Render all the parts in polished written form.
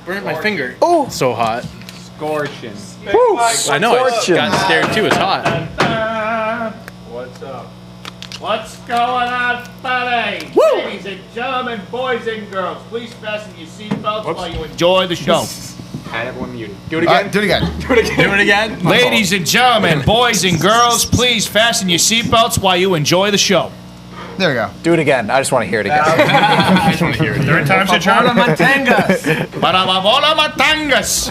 Burned my finger. Oh, so hot. Scorching. I know. I got scared too. It's hot. What's up? What's going on, buddy? Woo! Ladies and gentlemen, boys and girls, please fasten your seatbelts while you enjoy the show. I have one muted. Do it again. Do it again. Ladies and gentlemen, boys and girls, please fasten your seatbelts while you enjoy the show. There we go. do it again. I just want to hear it again. I just want to hear it. Third time's a charm. Barababola matangas.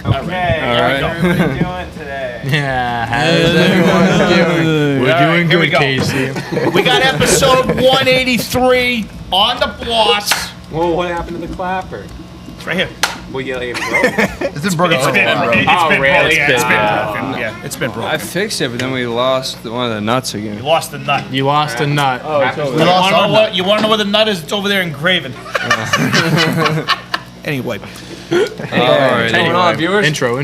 Okay. All right. How are we doing today? Yeah. How's everyone doing? We're doing here we good, go. Casey. We got episode 183 on the blocks. Well, what happened to the clapper? It's right here. Well, yeah, it broke. It's been broken. It's been really? broken. It's Yeah, been it's been broken. broken. Yeah, it's been broken. I fixed it, but then we lost one of the nuts You again. lost the nut. You lost a nut. Oh, it's over. We lost our nut. You want to know where the nut is? It's over there engraved. Anyway. Alright, Going on, viewers? Intro.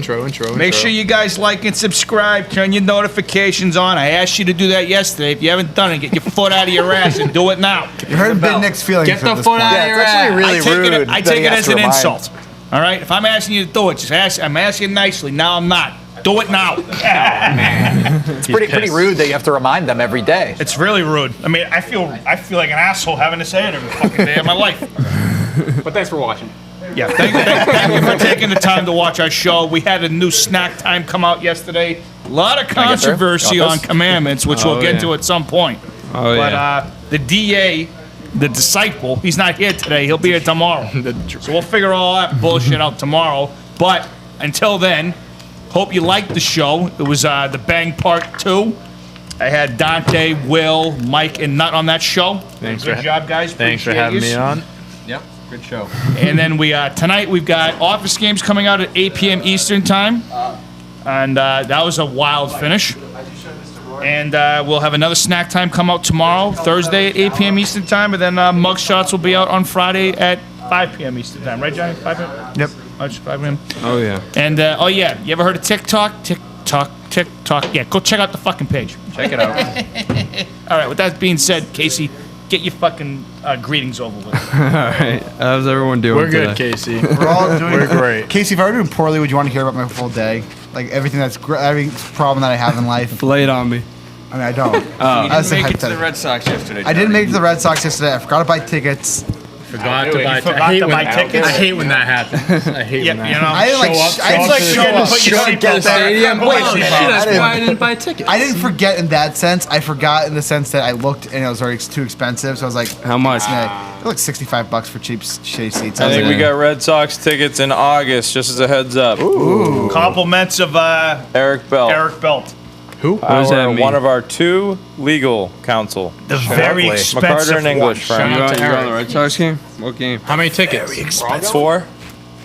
Make sure you guys like and subscribe. Turn your notifications on. I asked you to do that yesterday. If you haven't done it, get your foot out of your ass and do it now. You heard Big Nick's feelings. Get the at this foot point. out of your ass. really rude. I that take he it has as to an remind. insult. All right? If I'm asking you to do it, I'm asking nicely. Now I'm not. Do it now. It's pretty rude that you have to remind them every day. It's really rude. I mean, I feel like an asshole having to say it every fucking day of my life. But thanks for watching. Yeah, thank you for taking the time to watch our show. We had a new snack time come out yesterday. A lot of I get there? controversy Got on this? commandments, which we'll get to at some point. Oh, But yeah. the DA, the disciple, he's not here today. He'll be here tomorrow. So we'll figure all that bullshit out tomorrow. But until then, hope you liked the show. It was the Bang Part 2. I had Dante, Will, Mike, and Nut on that show. Thanks Good for job, guys. Thanks for Appreciate having me yous. on. Yep, good show. And then tonight we've got Office games coming out at 8 p.m. Eastern time, and that was a wild finish. And we'll have another snack time come out tomorrow, Thursday at 8 p.m. Eastern time, and then mug shots will be out on Friday at 5 p.m. Eastern time, right, Johnny? 5 p.m. Yep. 5 p.m. Oh, yeah. And oh yeah, you ever heard of TikTok? TikTok. Yeah, go check out the fucking page. Check it out. All right. With that being said, Casey, get your fucking greetings over with. Alright, how's everyone doing We're good, today? Casey. We're all doing. We're great. Casey, if I were doing poorly, would you want to hear about my full day? Like everything every problem that I have in life. Lay it on me. I mean, I don't. Oh. That's a Make it to the hypothetical. Red Sox yesterday. I didn't make it to the Red Sox yesterday. I forgot to buy tickets. Forgot You to buy forgot I hate to when buy that- tickets? I hate when that happens. I hate when that You know, I didn't like. Show up, I didn't show like up to the forget show. to put your Show up seatbelt at the stadium. there. Wait, Holy shit, shit, That's I didn't- why I didn't buy tickets. I didn't forget in that sense. I forgot in the sense that I looked and it was already too expensive. So I was like, How much? it looked $65 for cheap shitty seats. I was think like, we got Red Sox tickets in August, just as a heads up. compliments of Eric Bell. Eric Belt. Who? What does that mean? One of our two legal counsel. The very Lovely. expensive McCarter and English one. friend. You Shout out on to you on Eric. the Red Sox game? What game? How many tickets? 4.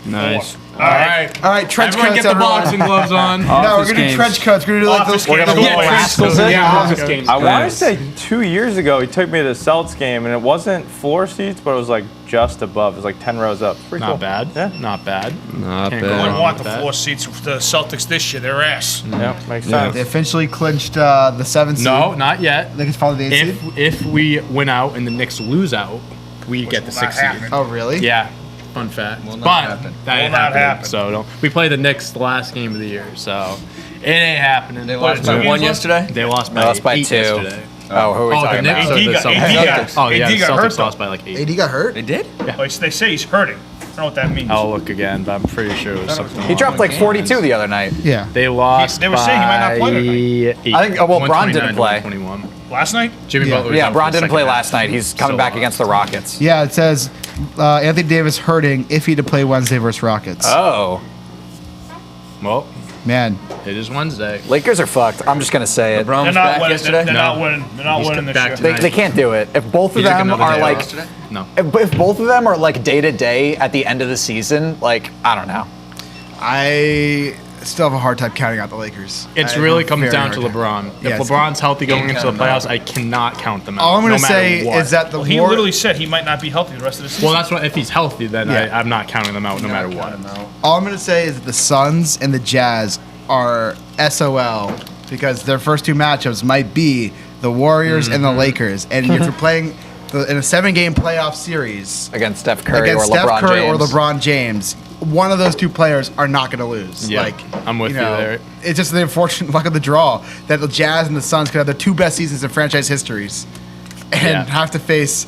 Nice. All right. all right, trench Everyone coats. get the everyone. boxing gloves on. No, we're Office gonna do games. trench coats. We're gonna do like Office those. games. the Yeah, little trench rascals. Office games. I want to Nice. say 2 years ago, he took me to the Celtics game, and it wasn't floor seats, but it was like just above. It was like 10 rows up. Pretty Not cool. bad. Yeah. Not bad. Not Can't go Wouldn't wrong bad. want with the that. floor seats of the Celtics this year. Their ass. Yeah, makes Yeah. sense. They officially clinched the 7th seed. No, not yet. They can follow the 8th seed. If we win out and the Knicks lose out, we get the will not 6th seed. happen. Oh, really? Yeah. Fun fact. Will not but happen. that Will ain't not happening. happen. So don't. We play the Knicks the last game of the year, so it ain't happening. They lost by But- 1 yesterday? They lost by, They lost by 8 2. yesterday. Oh, who are we Oh, the talking Knicks about? or the AD got- Celtics? AD got- Oh yeah, AD the got hurt, Celtics lost by like 8. AD got hurt. They did? They say he's hurting. I don't know what that means. I'll look again, but I'm pretty sure it was something. He dropped like 42 the other night. Yeah. They lost. They were saying he might not play tonight. by 8. I think- well, Bron didn't 129 to play. 121. Last night? Jimmy Yeah. Butler. Was Yeah, out Bron for the didn't play second last half. night. He's coming So back lost. against the Rockets. Yeah, it says Anthony Davis hurting if he to play Wednesday versus Rockets. Oh. Well, Man, it is Wednesday. Lakers are fucked. I'm just going to say it. LeBron They're was not back winning. yesterday? They're No. not winning. They're not He's winning this back year. tonight. They can't do it. If both of He took them another are day like, off today? No. if both of them are like day to day at the end of the season, like I don't know. I still have a hard time counting out the Lakers. It's I really have a comes very down hard to time. LeBron. If Yes. LeBron's healthy going Can't into the count him playoffs, out. I cannot count them out. All I'm gonna no matter say what. is that the Well, he War- literally said he might not be healthy the rest of the season. Well, that's what. If he's healthy, then Yeah. I'm not counting them out no matter what. all I'm gonna say is that the Suns and the Jazz are SOL because their first two matchups might be the Warriors and the Lakers. And if you're playing in a 7-game playoff series Against Steph Curry against or Steph LeBron Curry James. or LeBron James, one of those two players are not going to lose. Yeah, I'm with you there. It's just the unfortunate luck of the draw that the Jazz and the Suns could have their 2 best seasons in franchise histories and have to face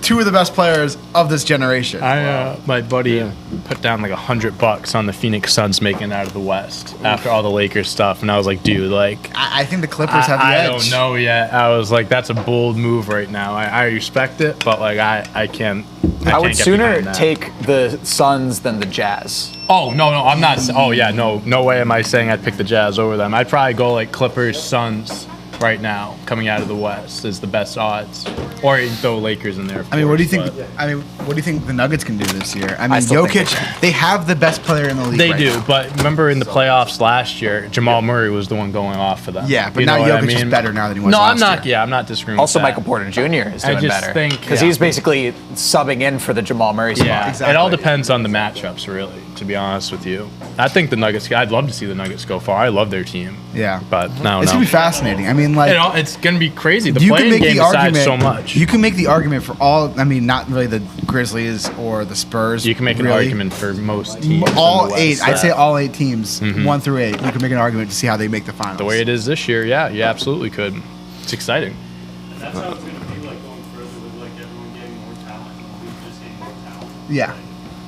2 of the best players of this generation. My buddy put down like $100 on the Phoenix Suns making it out of the West after all the Lakers stuff, and I was like, dude, like I think the Clippers have the I edge. don't know yet. I was like, that's a bold move right now. I respect it, but like I can't. I would can't get sooner behind that. take the Suns than the Jazz. Oh no, I'm not. Oh yeah, no way am I saying I'd pick the Jazz over them. I'd probably go like Clippers, Suns right now coming out of the West is the best odds, or throw Lakers in there. of I mean, what do you course, think? but- I mean, what do you think the Nuggets can do this year? I mean, still think Jokic, they have the best player in the league. They right do, now. but remember in the playoffs last year, Jamal Murray was the one going off for them. Yeah, but You now know what I Jokic is mean? better now than he was No, last I'm not. year. Yeah, I'm not disagreeing. Also, with that. Michael Porter Jr. is I doing just better think- because yeah. he's basically subbing in for the Jamal Murray spot. Yeah, Exactly. it all depends on the matchups, really. To be honest with you, I think the Nuggets. I'd love to see the Nuggets go far. I love their team. Yeah. But no, It's gonna be fascinating. I mean, like, It's gonna be crazy. The you can playing make game the decides argument. so much. You can make the argument for all. I mean, not really the Grizzlies or the Spurs. You can make an really. argument for most teams. in All the West. 8. I'd say all 8 teams, Mhm. 1 through 8. You can make an argument to see how they make the finals. The way it is this year, yeah, you absolutely could. It's exciting. That's how it's going to be like going further with like everyone getting more talent and the league just getting more talent. Yeah.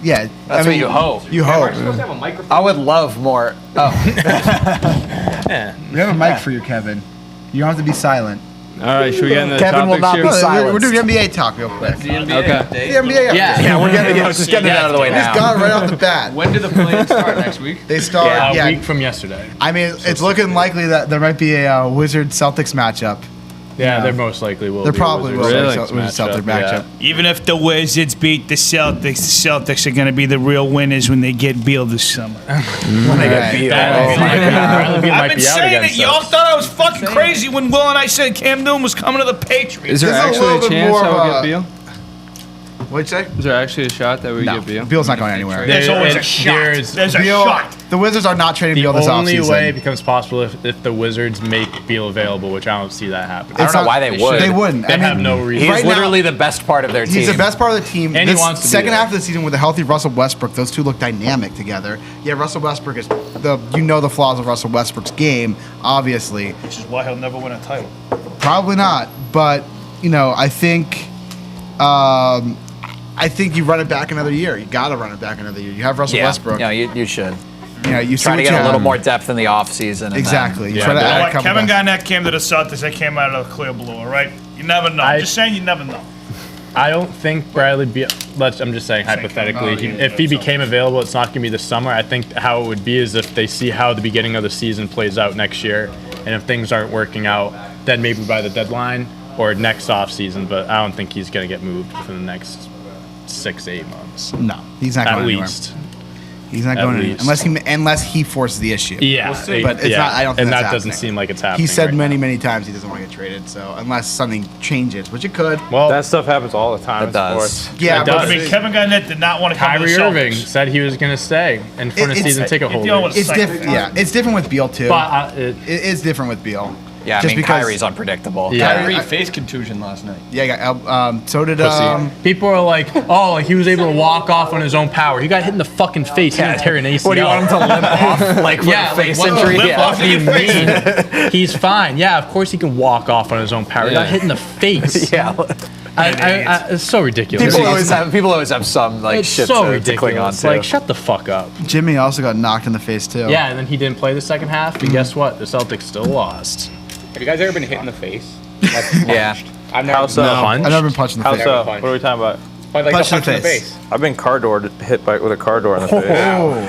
Yeah. That's what you hope. You Aren't hope. you supposed to have a microphone? I would love more. Oh, We have a mic for you, Kevin. You don't have to be silent. All right, should we get into the Kevin will topics not here? be We're silenced. doing NBA talk real quick. Okay. The NBA. yeah, we're getting just getting it out of the way Just now. got it right off the bat. When do the play-ins start next week? They start. A Yeah. week from yesterday. I mean, it's looking likely that there might be a Wizards Celtics matchup. Yeah, Yeah. there most likely will. There be a probably will Wizards be a Celtics Wizards Celtics matchup. Even if the Wizards beat the Celtics are going to be the real winners when they get Beal this summer. When they get beat. Yeah. Oh my God. Bradley Beal I've might been be out saying it. against Y'all us. thought I was fucking crazy when Will and I said Cam Newton was coming to the Patriots. Is there This is a actually little a bit chance more that of we'll a- get Beal? What'd you say? Is there actually a shot that we No, get Beal? Beal's not going anywhere. There's always a It- shot. there's- There's a Beal, shot. the Wizards are not trading The Beal this only offseason. way it becomes possible if the Wizards make Beal available, which I don't see that happening. I don't know not- why they would. They wouldn't. They I mean, have no reason. He's Right now- literally the best part of their team. He's the best part of the team. And he This wants to be second there. half of the season with a healthy Russell Westbrook, those two look dynamic together. Yeah, Russell Westbrook is the flaws of Russell Westbrook's game, obviously. Which is why he'll never win a title. Probably not, but I think you run it back another year. You got to run it back another year. You have Russell yeah, Westbrook. yeah, you should. You see Try to what get you a little have. more depth in the offseason. Exactly. You Yeah, try to but- add a Like couple Kevin guys. Garnett came to the Celtics, they came out of the clear blue, all right? You never know. I'm just saying you never know. I don't think Bradley Beal. I'm just saying hypothetically, if he became available, it's not going to be this summer. I think how it would be is if they see how the beginning of the season plays out next year, and if things aren't working out, then maybe by the deadline or next off season. But I don't think he's going to get moved within the next 6-8 months. No, he's not At going anywhere. least. He's not At going anywhere least. unless he forces the issue. Yeah, But it's not. I don't think and that's that doesn't happening. seem like it's happening. He said right many times he doesn't want to get traded. So unless something changes, which it could. now. Well, That stuff happens all the time It in does. sports. Yeah, it but does. I mean, Kevin Garnett did not want to come to the Kyrie Irving Celtics. said he was going to stay in front of It's- season ticket If you don't want holders. to it's different. Yeah, it's different with Beal too. But It is different with Beal. Yeah, I Just mean, because- Kyrie's unpredictable. Yeah. Kyrie face contusion last night. Yeah, so did Pussy. People are like, oh, like he was able to walk off on his own power. He got hit in the fucking face. He didn't tear an ACL. What do you want him to limp off? Like with Yeah, a face like, what injury? limp Yeah. off do you mean? He's fine. Yeah, of course he can walk off on his own power. He got hit in the face. Yeah. It's so ridiculous. People always have some like It's shit so to ridiculous. cling on to. Like, shut the fuck up. Jimmy also got knocked in the face too. Yeah, and then he didn't play the second half. And guess what? The Celtics still lost. Have you guys ever been hit in the face? Like, Yeah. I've never How so? Punch? I've never been punched in the How face. so? Punch. What are we talking about? Like Punch a in the punch in the face. face. I've been car door hit with a car door in the face.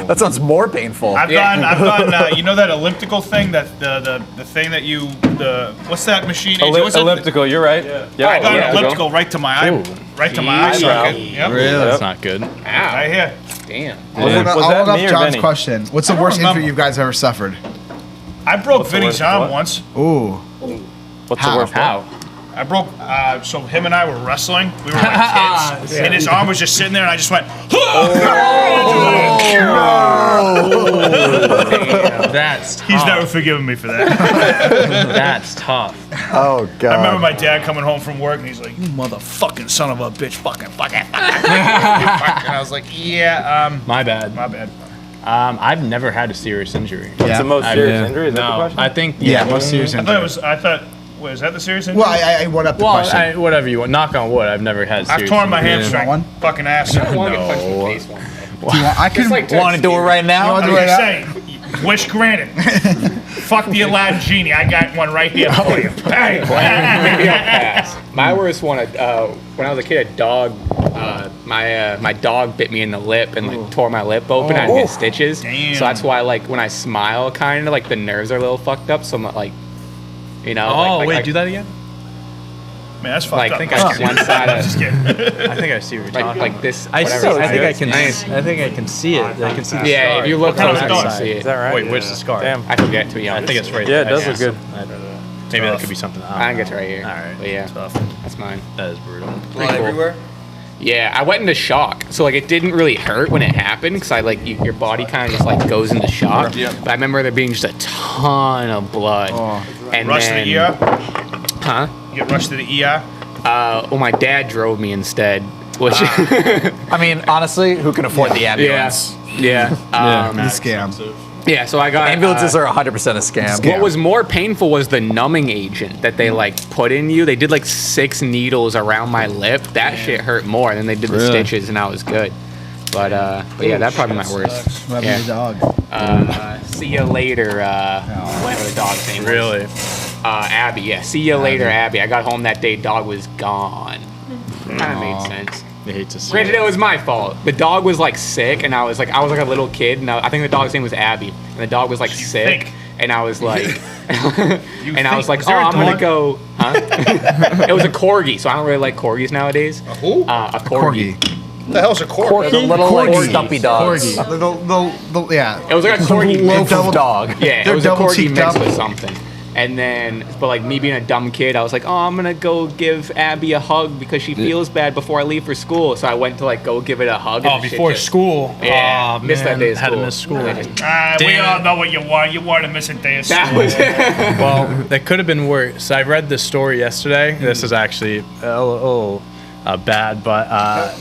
That sounds more painful. I've gotten, you know that elliptical thing, that the thing that you, what's that machine? AJ? What's that? Elliptical, you're right. Yeah. I got an elliptical. elliptical right to my eye, Ooh. right to my eye Jeez, socket. bro. Yep. Really? That's not good. Right here. Damn. Was I'll that hold up me or John's Vinny? question. What's the worst remember. injury you guys ever suffered? I broke What's the Vinny's worst arm what? once. Ooh. What's How? the worst? How? I broke, so him and I were wrestling. We were like kids. And his arm was just sitting there, and I just went, That's tough. He's never forgiven me for that. That's tough. Oh God. I remember my dad coming home from work and he's like, "You motherfucking son of a bitch, fucking." And I was like, "Yeah, My bad. my bad." I've never had a serious injury. What's the most serious Yeah. injury? Is that the No, question? I think Yeah, most serious I injury. thought it was. I thought. Was that the serious injury? Well, I went up the Well, question. whatever you want. Knock on wood. I've never had. I've serious torn my injury. hamstring. One? Fucking ass. I want to get punched in the face one. Do you want, I could. like Want to do it right now? wanna I'm do it just right saying. Wish granted. Fuck the Aladdin genie. I got one right here for you. Hey. Maybe I'll pass. My worst one, when I was a kid, a dog, my dog bit me in the lip and like tore my lip open. I had stitches. Damn. So that's why like when I smile, kind of like the nerves are a little fucked up. So I'm like, you know. Oh like, wait, like, do that again? Oh, Man, that's fucked Like, up. I think I one side of Just kidding. I think I see what you're talking. like this. I whatever see. it's I think I called. can. I think I can see it. I can see the Yeah, scar. if you look What kind close, of you dog? can see it. Is that right? Wait, where's the scar? Damn. I forget, to be I honest. think it's right. Yeah, it there. does look good. Maybe that could be something. I think it's right here. All right. But yeah, Tough. that's mine. That is brutal. Pretty cool. Yeah, I went into shock. So like it didn't really hurt when it happened because I like your body kind of just like goes into shock. But I remember there being just a ton of blood. And Rush to then, the ER. Huh? You get rushed to the ER. Well, my dad drove me instead. Which I mean, honestly, who can afford the ambulance? yeah. The scam. Yeah, so I got Ambulances are 100% a scam. What was more painful was the numbing agent that they like put in you. They did like 6 needles around my lip. That shit hurt more than they did the stitches, and I was good. But yeah, that's probably my worst. What happened to Yeah. your dog? See you later. Whatever the dog's name was. Really? Abby. Yeah. See you later, Abby. I got home that day. Dog was gone. Kind of made sense. I hate to see. Granted, it was my fault. The dog was like sick, and I was like a little kid, and I think the dog's name was Abby, and the dog was like sick, think. and I was like, and I was like, Was oh, there a I'm gonna dog? go. Huh? It was a corgi, so I don't really like corgis nowadays. A who? A corgi. What the hell's a corgi? The little like Corgis. stumpy dogs. Yeah. It was like a corgi Loaf mixed of dog. Yeah, it They're was a double corgi cheeked mixed up. with something. And then, but like me being a dumb kid, I was like, oh, I'm gonna go give Abby a hug because she feels bad before I leave for school. So I went to like go give it a hug. Oh, and shit before just- school. Yeah, Oh, missed that man. day of Had to school. miss school. Yeah. We Damn all it. know what you want. You want to miss a day of school. That was Well, that could have been worse. I read this story yesterday. This is actually a little bad, but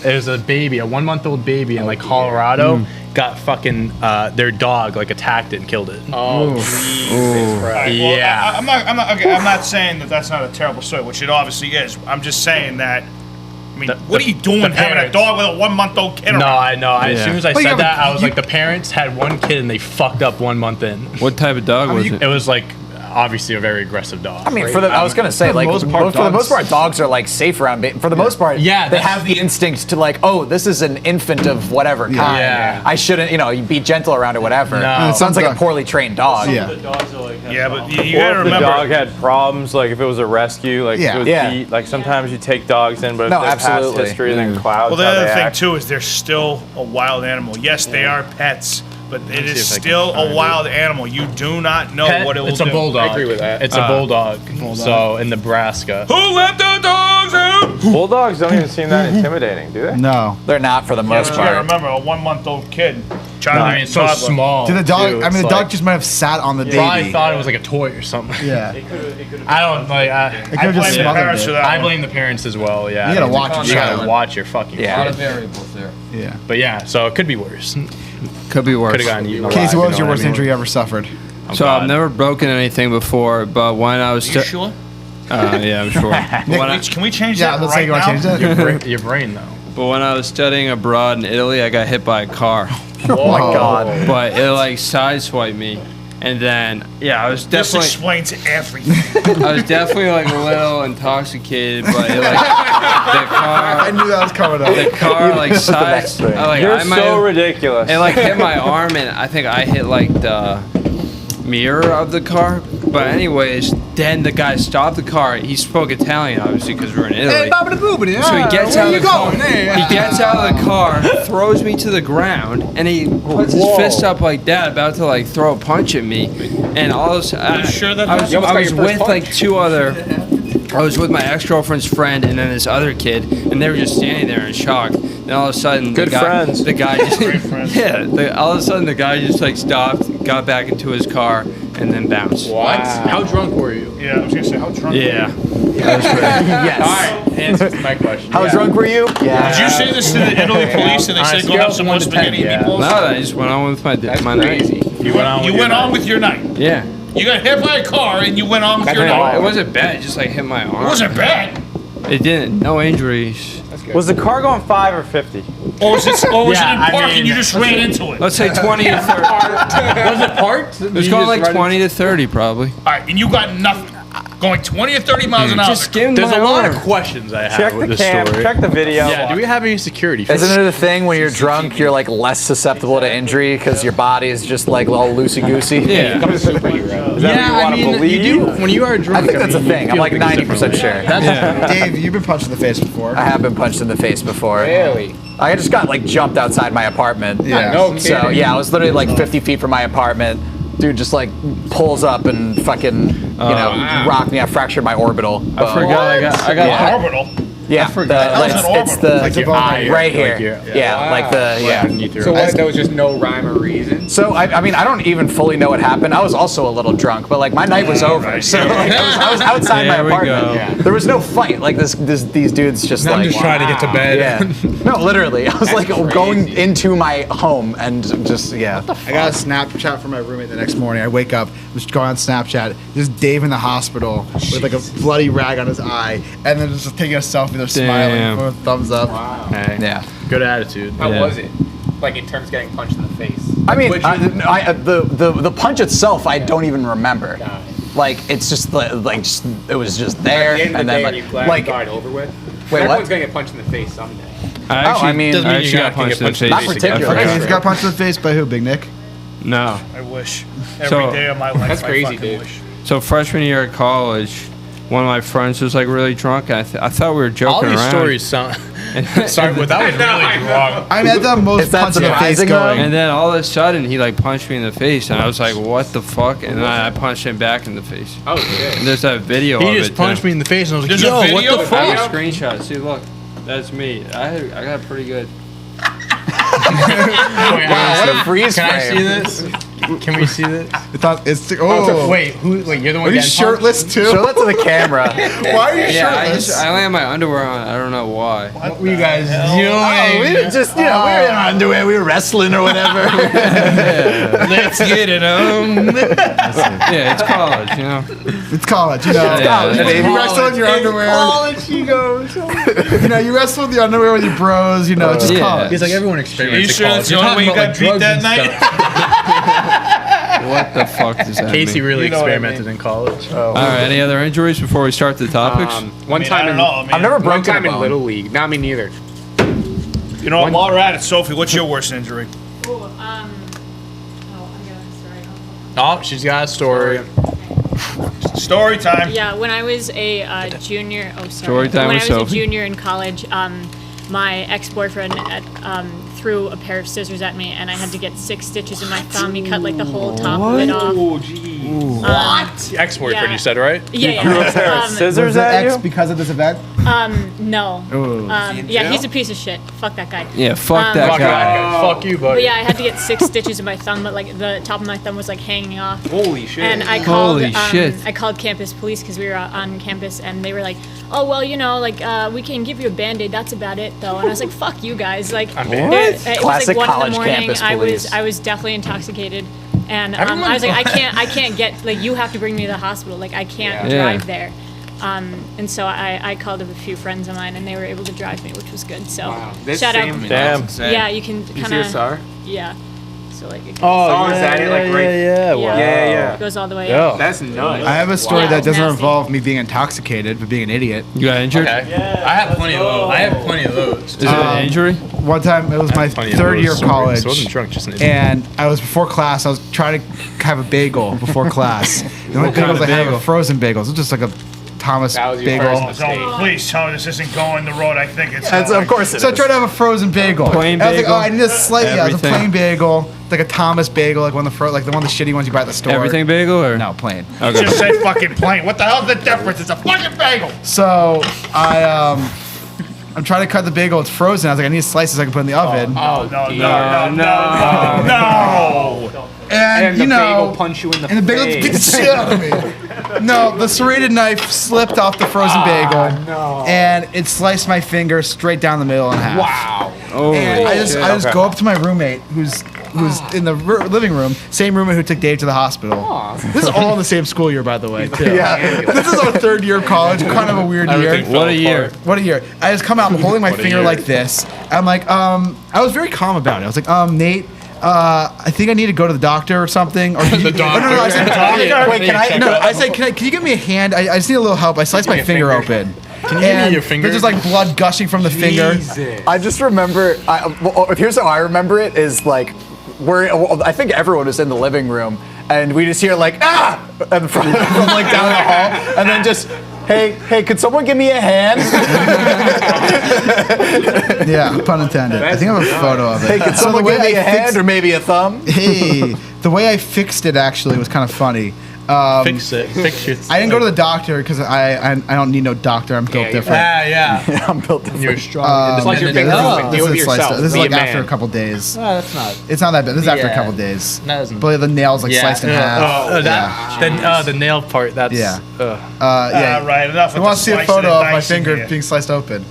it was a baby, a 1-month-old baby in like Colorado, got fucking their dog like attacked it and killed it. Oh, Jesus Christ. Well, Yeah. I'm not saying that that's not a terrible story, which it obviously is. I'm just saying that. I mean, what are you doing the having a parents- dog with a 1-month-old kid No, around? I know. As soon as I But yeah, said but that, I was you- like, the parents had one kid and they fucked up 1 month in. What type of dog was it? It was like obviously a very aggressive dog. I mean, I was gonna say, For the like, most part, for the most dogs- part, dogs are like safe around. For the most part, Yeah, they that's- have the instinct to like, oh, this is an infant of whatever kind. Yeah. I shouldn't, you be gentle around it, whatever. No. It sounds like a Some poorly trained dog. Yeah. The dogs are like. Yeah, but you Or gotta if the remember. dog had problems, like if it was a rescue, like Yeah. it was Yeah. beat, like sometimes you take dogs in, but if No, there's past absolutely. history, then clouds Well, the how other they thing act. too is they're still a wild animal. Yes, they are pets, but it is if I can still find a it. wild animal. You do not know what it will It's do. a bulldog. I agree with that. It's a bulldog. So in Nebraska. Who let the dogs out? Bulldogs don't even seem that intimidating, do they? No. They're not for the Yeah, most but you gotta part. remember a 1-month-old kid. Trying to I be mean, a it's so toddler. small. To the dog, too. I mean, It's the dog like- just might have sat on the baby. probably thought it was like a toy or something. Yeah. I don't like. It I could have blame just the smothered parents for it. that. I one. blame the parents as well. Yeah. You gotta I mean, watch You your gotta child. watch your fucking. Yeah. kid. variables there. Yeah. But yeah, so it could be worse. Could be worse. Could have gotten eaten alive. Casey, what you was know your worst I mean? injury you ever suffered? Oh, So God. I've never broken anything before, but when I was You sure? yeah, I'm sure. But when I, Can we change Yeah, that let's say right you want to now? change that. Your brain though. but when I was studying abroad in Italy, I got hit by a car, Oh my god. but it like sideswiped me, and then I was This definitely explains everything. I was definitely like a little intoxicated, but it, like the I car. knew that was coming up. The car like next sides. thing. You're I might so have- ridiculous. It like hit my arm, and I think I hit like the mirror of the car. But anyways, then the guy stopped the car. He spoke Italian, obviously, because we were in Italy. So he gets out of the car. He gets out of the car, throws me to the ground, and he puts his fist up like that, about to like throw a punch at me. And all of a sudden, sure that I was, You almost I got was your first with like punch. 2 other. I was with my ex-girlfriend's friend and then this other kid, and they were just standing there in shock. Then all of a sudden, Good friends. the guy just, Great friends. all of a sudden the guy just like stopped, got back into his car, and then bounced. What? How drunk were you? Yeah, I was gonna say how drunk. Yeah. Yes. All right, answer to my question. How drunk were you? Yeah. Did you say this to the Italy police and they said go have some more spaghetti and meatballs? No, I just went on with my night. You went on with your night. Yeah. You got hit by a car and you went on with your night. It wasn't bad. It just like hit my arm. It wasn't bad. It didn't. No injuries. Was the car going 5 or 50? Or was it in I park mean, and you just ran into it? Let's say 20 to 30. Was it parked? It was going like 20 to 30 probably. All right, and you got nothing. Going 20 or 30 miles an hour. Just skimmed There's my a lot arm. of questions I have Check with the this cam, story. check the video. Yeah, do we have any security? Isn't it a thing when you're drunk, you're like less susceptible to injury because your body is just like all loosey goosey? Yeah. Is that what you want to believe? you do when you are drunk. I think that's a thing. I'm like 90% sure. Dave, you've been punched in the face before. I have been punched in the face before. Really? I just got like jumped outside my apartment. Yeah. No So kidding. yeah, I was literally like 50 feet from my apartment. Dude just like pulls up and fucking, rocked me. I fractured my orbital. I forgot. I got. Yeah. Orbital. Yeah, it's the Like your eye, right here. yeah. Like the So what, there was just no rhyme or reason? So I mean, I don't even fully know what happened. I was also a little drunk, but like my night was over. So like, I was outside my There we apartment. go. Yeah. There was no fight. Like these dudes just I'm like. just trying to get to bed. Yeah. No, literally. I was like going into my home and just I got a Snapchat from my roommate the next morning. I wake up, just go on Snapchat. There's Dave in the hospital with like a bloody rag on his eye, and then just taking a selfie. They're smiling, with a thumbs up. Hey. Yeah. Good attitude. How Yeah. was it? Like in terms of getting punched in the face? I mean, Would you- the punch itself, I don't even remember. Like it's just like just, it was just there, At the end of and the then day, are like you glad like you got it over with? Wait, Everyone's what? gonna get punched in the face someday. I mean, doesn't mean actually you got gotta punched get in the face. Not particularly. Okay, he's got punched in the face by who? Big Nick? No. I wish. So- Every day of my life. That's I crazy, fucking dude. wish. So freshman year at college, one of my friends was like really drunk. And I thought we were joking All these around. stories sound. Sorry, but that was really wrong. I mean, that's the most Is that punch in the face surprising, though? going. And then all of a sudden, he like punched me in the face, and I was like, "What the fuck?" And then I punched him back in the face. Oh shit. And there's that video He of just it. punched me in the face, and I was like, There's a "Yo, what video? the I fuck?" have a screenshot. See, look, that's me. I got pretty good. Wow, what a freeze Can I frame. see this? Can we see this? It's wait. Wait, you're the one Are you getting shirtless too? Show that to the camera. Why are you Yeah, shirtless? I only have my underwear on. I don't know why. What were you guys Oh, we doing? were just, we were in our underwear, we were wrestling or whatever. Let's get it on. Yeah, it's college, you know. It's college, you know. It's college, You wrestle in your underwear. College, she goes. You know, you wrestle with your underwear with your bros. You know, it's just Yeah. college. He's like, everyone Are experiments you at sure college. that's the You're only way you talking got about, beat that like, drugs and What the fuck does that stuff. Casey mean? really You know what I experimented in college. All right, any other injuries before we start the topics? One I time don't in know. I mean, I've never one broken time a in bone. Little League. Not me neither. You know what? While we're at it, Sophie, what's your worst injury? Oh, she's got a story. Story time. Yeah, when I was a junior, Story time when with I was Sophie. a junior in college, my ex-boyfriend threw a pair of scissors at me, and I had to get 6 stitches in my thumb. He cut like the whole top of it off. Oh, geez. Ex-boyfriend, Yeah. you said, right? Yeah, Threw a pair yeah. of scissors Was the at ex you? because of this event? No. Yeah, he's a piece of shit. Fuck that guy. Yeah, fuck that Fuck guy. that guy. Fuck you, But buddy. yeah, I had to get 6 stitches in my thumb, but like the top of my thumb was like hanging off. Holy shit. And I called, Holy shit. I called campus police because we were on campus, and they were like, "Oh well, you know, like we can give you a Band-Aid. That's about it, though." And I was like, "Fuck you guys!" Like, it was Classic like 1 in college the morning. campus I police. was definitely intoxicated, and I was like, I can't get like you have to bring me to the hospital. Like I can't Yeah. drive there. And so I called up a few friends of mine, and they were able to drive me, which was good. So Wow. This shout same- out. Damn. Yeah, you can You kind see a of. star? Yeah. So like. It Oh, is that it? Like right? yeah, yeah, Yeah. It goes all the way up. That's nuts. I have a story Wow. that doesn't Nasty. involve me being intoxicated, but being an idiot. You got injured? Okay. I have plenty of those. I have plenty of those. Is it an injury? One time, it was my Plenty of third those year of stories. college. So I wasn't drunk, just an idiot. And I was before class. I was trying to have a bagel before class. The only kind bagels of I had bagel? were frozen bagels. It was just like a Thomas That was your bagel. first mistake. Don't please tell me this isn't going the road I think it's That's, going. of course it So I is. tried to have a frozen bagel. Plain And I was like, bagel? oh, I need a slight. Yeah, it was a Everything? plain bagel, like a Thomas bagel, like one of the like the one of the shitty ones you buy at the store. Everything bagel or? No, plain. Okay. Just say fucking plain. What the hell's the difference? It's a fucking bagel. So I I'm trying to cut the bagel. It's frozen. I was like, I need slices I can put in the oven. Oh, no. And you the know, bagel punch you in the and the bagel face. beat the shit out of me. No, the serrated knife slipped off the frozen bagel, and it sliced my finger straight down the middle in half. Wow. And I just go up to my roommate, who's in the living room, same roommate who took Dave to the hospital. This is all in the same school year, by the way. Too. Yeah. This is our 3rd year of college. Kind of a weird year. What a year. What a year. I just come out and holding my finger like this. I'm like, I was very calm about it. I was like, Nate, I think I need to go to the doctor or something. Or The doctor. I said, Wait, can you give me a hand? I just need a little help. I sliced my finger open. Can you give me your finger? There's just like blood gushing from the finger. I just remember. Here's how I remember it: is like I think everyone was in the living room, and we just hear like and from like down the hall, and then just. Hey, could someone give me a hand? Yeah, pun intended. I think I have a photo of it. Hey, could someone give me a hand or maybe a thumb? Hey, the way I fixed it actually was kind of funny. Fix it. Fix your. I didn't go to the doctor because I don't need no doctor. I'm built different. Yeah. I'm built different. You're strong. Slice your finger open. This Deal with is sliced. yourself. This is Be a like after man. a couple days. No, that's not. It's not that bad. This is after a Yeah. couple days. That isn't. But the nails like sliced in half. The nail part. That's. Yeah. ugh. Yeah. Right, enough. You want to see a photo of my finger being sliced open?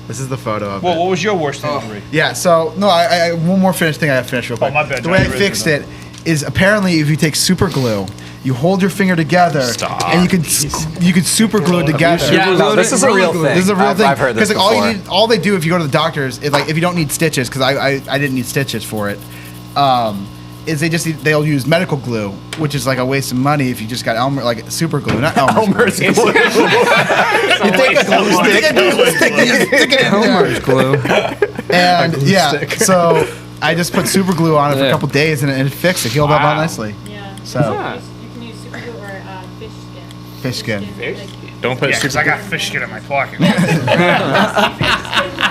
This is the photo of Well, it. what was your worst injury? Yeah. So no, I one more finished thing I have to finish real quick. my bad, The way I Johnny, fixed it is apparently if you take super glue, you hold your finger together, and you could super glue it together. Yeah, No, this is a real thing. This is a real thing. I've heard this Because like, before. all they do if you go to the doctors is like if you don't need stitches, because I didn't need stitches for it, is they'll use medical glue, which is like a waste of money if you just got like super glue, not Elmer's glue. You take a glue stick. stick it in there. Elmer's glue. And so I just put super glue on it for a couple days and it fixed it, healed up all nicely. Yeah. So You can use super glue or fish skin. fish skin. Don't put. Yeah, because I got fish skin in my pocket.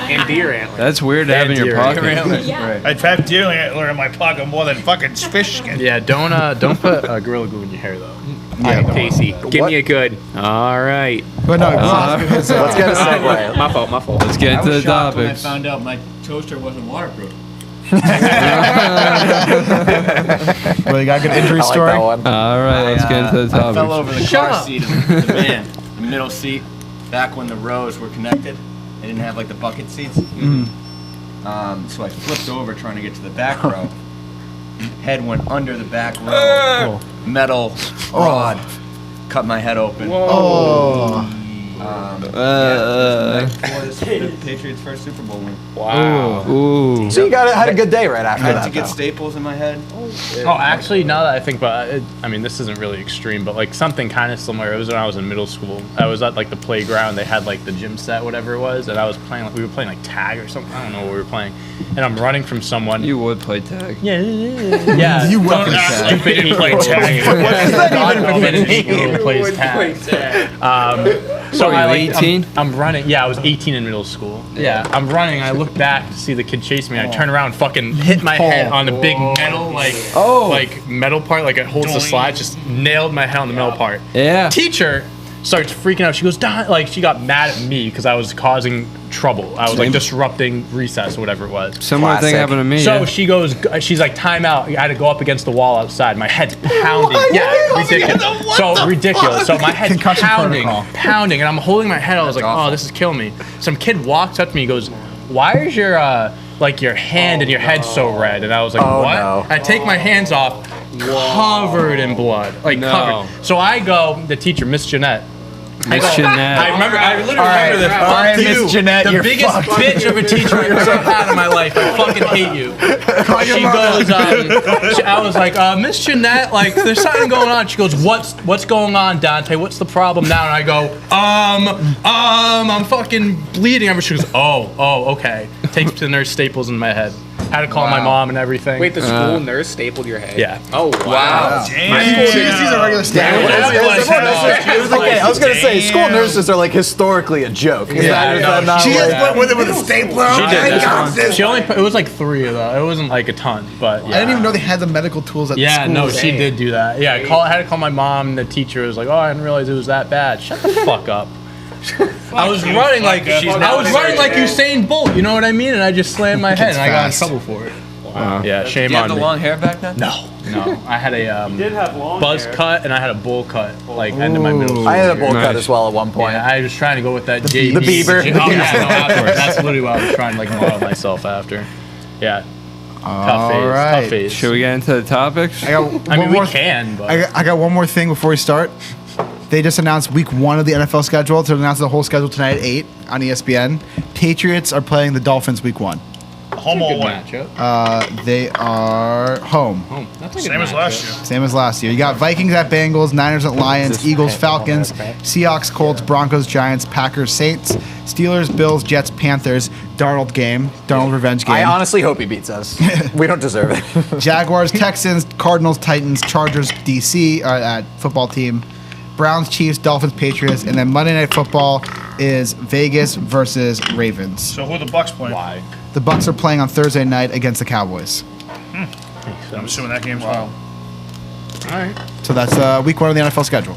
And deer antler. That's weird to have in your pocket. Yeah. I'd have deer antler in my pocket more than fucking fish skin. Yeah. Don't put Gorilla Glue in your hair though. All right, Casey, give me a good. All right. But no, Let's get a segue. My fault. Let's get to the Shocked when I topics. found out my toaster wasn't waterproof. well, you got a good injury I like story. that one. All right, let's get into the I fell topics. over the car seat of the van, the middle seat, back when the rows were connected. They didn't have like the bucket seats. So I flipped over trying to get to the back row. Head went under the back row. Metal rod cut my head open. Oh, The Patriots' first Super Bowl win. Wow. Ooh. So you had a good day right after I had that. to get though. staples in my head. Oh, actually, now that I think about it, I mean, this isn't really extreme, but like something kind of similar. It was when I was in middle school. I was at like the playground. They had like the gym set, whatever it was, and I was playing. We were playing like tag or something. I don't know what we were playing. And I'm running from someone. You would play tag. Yeah. you Don't welcome act that. like they didn't play tag. Who plays tag? So What, I were like you 18? I'm running. Yeah, I was 18 in middle school. Yeah, I'm running. I look back to see the kid chase me. I turn around, fucking hit my head on the big metal like metal part, like it holds the slide. Just nailed my head on the metal part. Yeah. Teacher starts freaking out. She goes, "Don," like she got mad at me because I was causing trouble. I was like Same. disrupting recess or whatever it was. Similar thing Classic. happened to me. So yeah. she goes, she's like, time out. I had to go up against the wall outside. My head's pounding. Yeah, ridiculous. So ridiculous. So my head's Concussion pounding, protocol. and I'm holding my head. I was like, oh, this is killing me. Some kid walks up to me and goes, why is your like your hand and your head so red? And I was like, Oh, what? no. I take my hands off, covered in blood, like covered. So I go, the teacher, Miss Jeanette. Miss Jeanette. I literally remember this. All right, Fuck Miss you. Jeanette, the you're biggest fucked. bitch of a teacher I've ever had in my life. I fucking hate you. She goes, I was like, Miss Jeanette, like, there's something going on. She goes, what's going on, Dante? What's the problem now? And I go, I'm fucking bleeding. She goes, oh, okay. Takes the nurse staples in my head. Had to call my mom and everything. Wait, the school nurse stapled your head? Yeah. Oh, wow. She just sees a regular staple. Okay, I was gonna say school nurses are like historically a joke. Is that not She like- just went with it with a stapler. She did I this got one. this. She only put, it was like 3 though. It wasn't like a ton, but yeah. I didn't even know they had the medical tools at the Yeah, school. no, she did do that. Yeah, I had to call my mom, and the teacher was like, "Oh, I didn't realize it was that bad." Shut the fuck up. I was you, running like fucker. Usain Bolt. You know what I mean? And I just slammed my head, and I got in fast. trouble for it. Wow. Yeah, shame Do you have on the me. long hair back then? No. I had a did have long buzz hair. cut, and I had a bowl cut, like end of my middle school. I had a bowl year. cut as well at one point. Yeah, I was trying to go with that JD. the Bieber. Oh, yeah, no, afterwards. That's literally what I was trying to like model myself after. Yeah. Tough phase. right. Tough phase. Should we get into the topics? I got I one mean, we more. can, but I got one more thing before we start. They just announced week 1 of the NFL schedule. To announce the whole schedule tonight at 8 on ESPN. Patriots are playing the Dolphins week 1. Home good or away. matchup. They are home. That's a good Same as matchup. last year. Same as last year. You got Vikings at Bengals, Niners at Lions, Eagles, Falcons, Seahawks, Colts, Broncos, Giants, Packers, Saints, Steelers, Bills, Jets, Panthers, Darnold game, Darnold revenge game. I honestly hope he beats us. We don't deserve it. Jaguars, Texans, Cardinals, Titans, Chargers, DC at football team, Browns, Chiefs, Dolphins, Patriots, and then Monday Night Football is Vegas versus Ravens. So who are the Bucks playing? Why? The Bucks are playing on Thursday night against the Cowboys. I'm assuming that game's on. All right. So that's week 1 of the NFL schedule.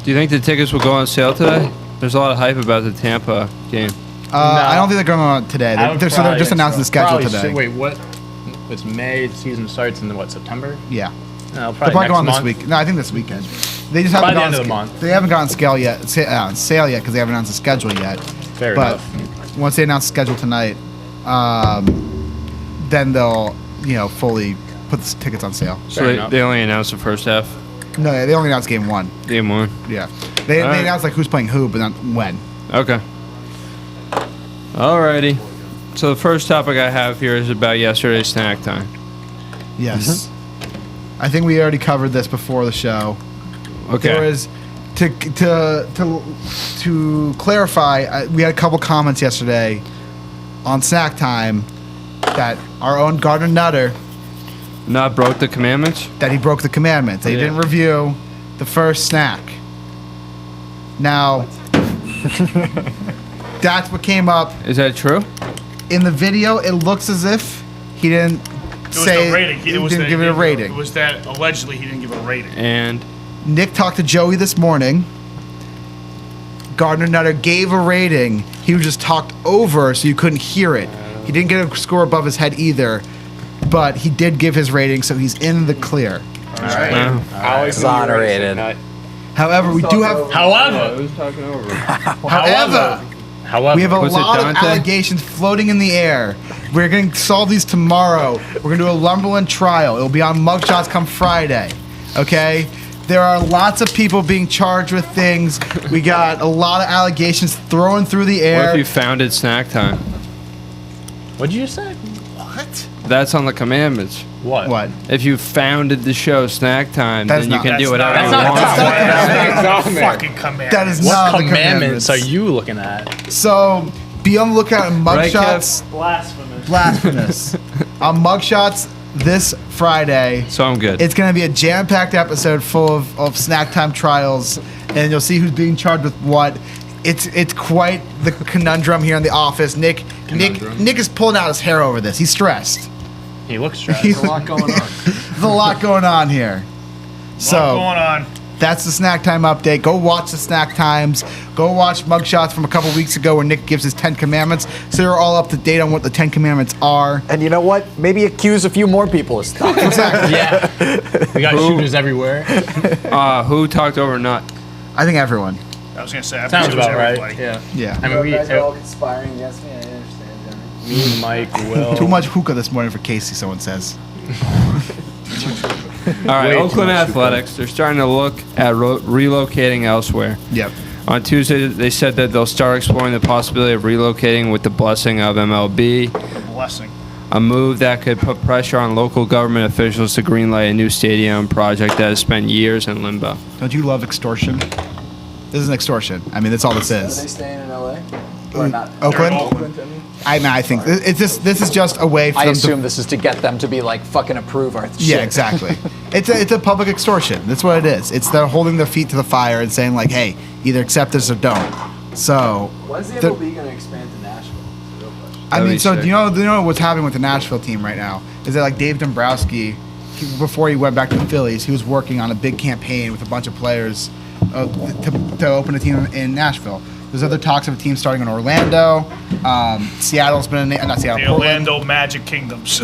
Do you think the tickets will go on sale today? There's a lot of hype about the Tampa game. I don't think they're going on today. I would So they're probably just think announcing so. the schedule Probably today. Wait, what? It's May. The season starts in what, September? Yeah. No, They'll probably probably next go on month. this week. No, I think this weekend. They just By haven't the gone end of the month. They haven't gone sale yet. Sale yet because they haven't announced the schedule yet. Fair But enough. once they announce the schedule tonight, then they'll fully put the tickets on sale. So Fair they, enough. they only announced the first half. No, they only announced game 1. Game 1. Yeah, they All right. announced like who's playing who, but not when. Okay. Alrighty. So the first topic I have here is about yesterday's snack time. Yes, I think we already covered this before the show. Okay. There was to clarify. We had a couple comments yesterday on snack time that our own Gardner Nutter Not broke the commandments? that he broke the commandments. They Yeah. didn't review the first snack. Now, that's what came up Is that true? in the video. It looks as if he didn't It was say the rating. he It was didn't the- give it a rating. It was that allegedly he didn't give a rating. And Nick talked to Joey this morning. Gardner Nutter gave a rating. He was just talked over so you couldn't hear it. He didn't get a score above his head either, but he did give his rating, so he's in the clear. Exonerated. However, we do have. However, Who's talking over? However, however, we have a Was it lot of Dante? allegations floating in the air. We're going to solve these tomorrow. We're going to do a Lumberland trial. It'll be on Mugshots come Friday. Okay? There are lots of people being charged with things. We got a lot of allegations thrown through the What air. if you founded snack time? what'd you say? What? That's on the commandments. What? What? If you founded the show Snack Time, That's then you not- can that's do whatever not- you that's want. not- That's on there. fucking command. That is What not the commandments are you looking at? So, be on the lookout in Right, Mugshots. Blasphemous. Blasphemous. On Mugshots this Friday. So I'm good. It's going to be a jam-packed episode full of snack time trials, and you'll see who's being charged with what. It's quite the conundrum here in the office. Nick is pulling out his hair over this. He's stressed. He looks stressed. There's A lot going on. a lot going on here. What's So going on? that's the snack time update. Go watch the snack times. Go watch Mugshots from a couple weeks ago where Nick gives his 10 commandments, so you're all up to date on what the 10 commandments are. And you know what? Maybe accuse a few more people of stuff. Exactly. Yeah. We got shooters everywhere. Who talked over Nut? I think everyone. I was gonna say. I Sounds think it was about right. everybody. Yeah. Yeah. I mean, we, conspiring against me. I understand. me, Mike, Will. Too much hookah this morning for Casey, someone says. All right, Way too Oakland much Athletics. They're starting to look at relocating elsewhere. Yep. On Tuesday, they said that they'll start exploring the possibility of relocating with the blessing of MLB, Blessing. a move that could put pressure on local government officials to greenlight a new stadium project that has spent years in limbo. Don't you love extortion? This is an extortion. I mean, that's all this is. staying in LA? Or not? Oakland? Oakland. I think this is just a way for I them assume to. this is to get them to be like fucking approve our shit. Yeah, exactly. It's a public extortion. That's what it is. It's they're holding their feet to the fire and saying like, hey, either accept this or don't. So. When's the the- MLB going to expand to Nashville? That's the real question. I That'd mean, be so sick. do you know what's happening with the Nashville team right now? Is that like Dave Dombrowski, before he went back to the Phillies, he was working on a big campaign with a bunch of players to open a team in Nashville. There's other talks of a team starting in Orlando. Seattle's been a name, not Seattle. The Portland. Orlando Magic Kingdoms.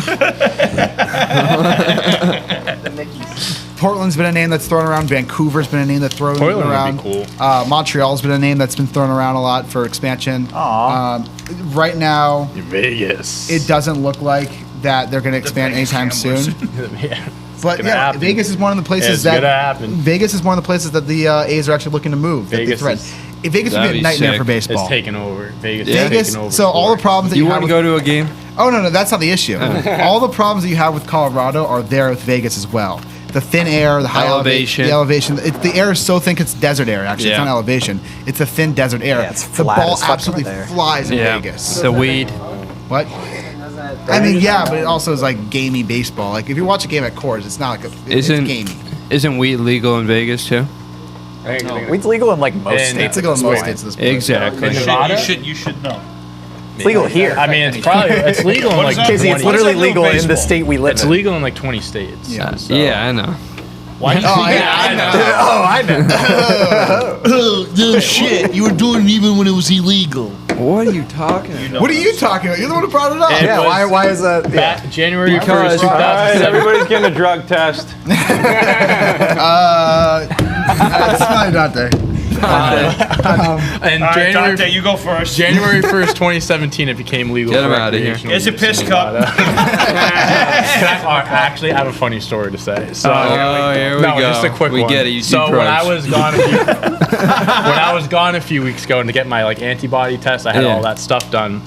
Portland's been a name that's thrown around. Vancouver's been a name that's thrown Portland around. would be cool. Montreal's been a name that's been thrown around a lot for expansion. Right now, Vegas. it doesn't look like that they're going to expand Vegas anytime gamblers. soon. Yeah. But gonna yeah, happen. Vegas is one of the places It's gonna that happen. Vegas is one of the places that the A's are actually looking to move. that they Vegas threaten. is- Vegas would That'd be a be nightmare sick. for baseball. It's taken over. Vegas Yeah. is Vegas. taking over. So all the problems that You you want have to with, go to a game? Oh no, that's not the issue. All the problems that you have with Colorado are there with Vegas as well. The thin air, the high Elevation. the elevation. The air is so thin it's desert air. Actually, it's Yeah. not elevation. It's a thin desert air. Yeah, it's the flat ball as fuck absolutely right there. flies in Yeah. Vegas. The weed. What? I mean, yeah, but it also is like gamey baseball. Like if you watch a game at Coors, it's not like it's gamey. Isn't weed legal in Vegas too? Weed's legal in like most And states. It's legal in most at this states at this point. Exactly. In Nevada? You should know. It's legal here. I mean, it's legal in What like is that? 'Cause it's 20 literally What does that do legal with in the baseball? state we live It's in. legal in like 20 states. Yeah. So- Yeah, I know. Why? Oh, yeah, I know. Oh, I know. Oh, shit. You were doing it even when it was illegal. What are you talking about? What are you talking about? You're the one who brought it up. It Yeah, was why is that? Yeah. January Because- 1st, All right, 2007. everybody's getting a drug test. It's not not there. And All right, January, Dante, you go first. January 1st, 2017, it became legal. Get for him outta here. recreational Here's a use piss in cup. Nevada. Actually, I have a funny story to say. So, Oh, here we no, go. just a quick We one. get it. You do So when I drugs. was gone, a few weeks ago, and to get my like antibody test, I had Yeah. all that stuff done.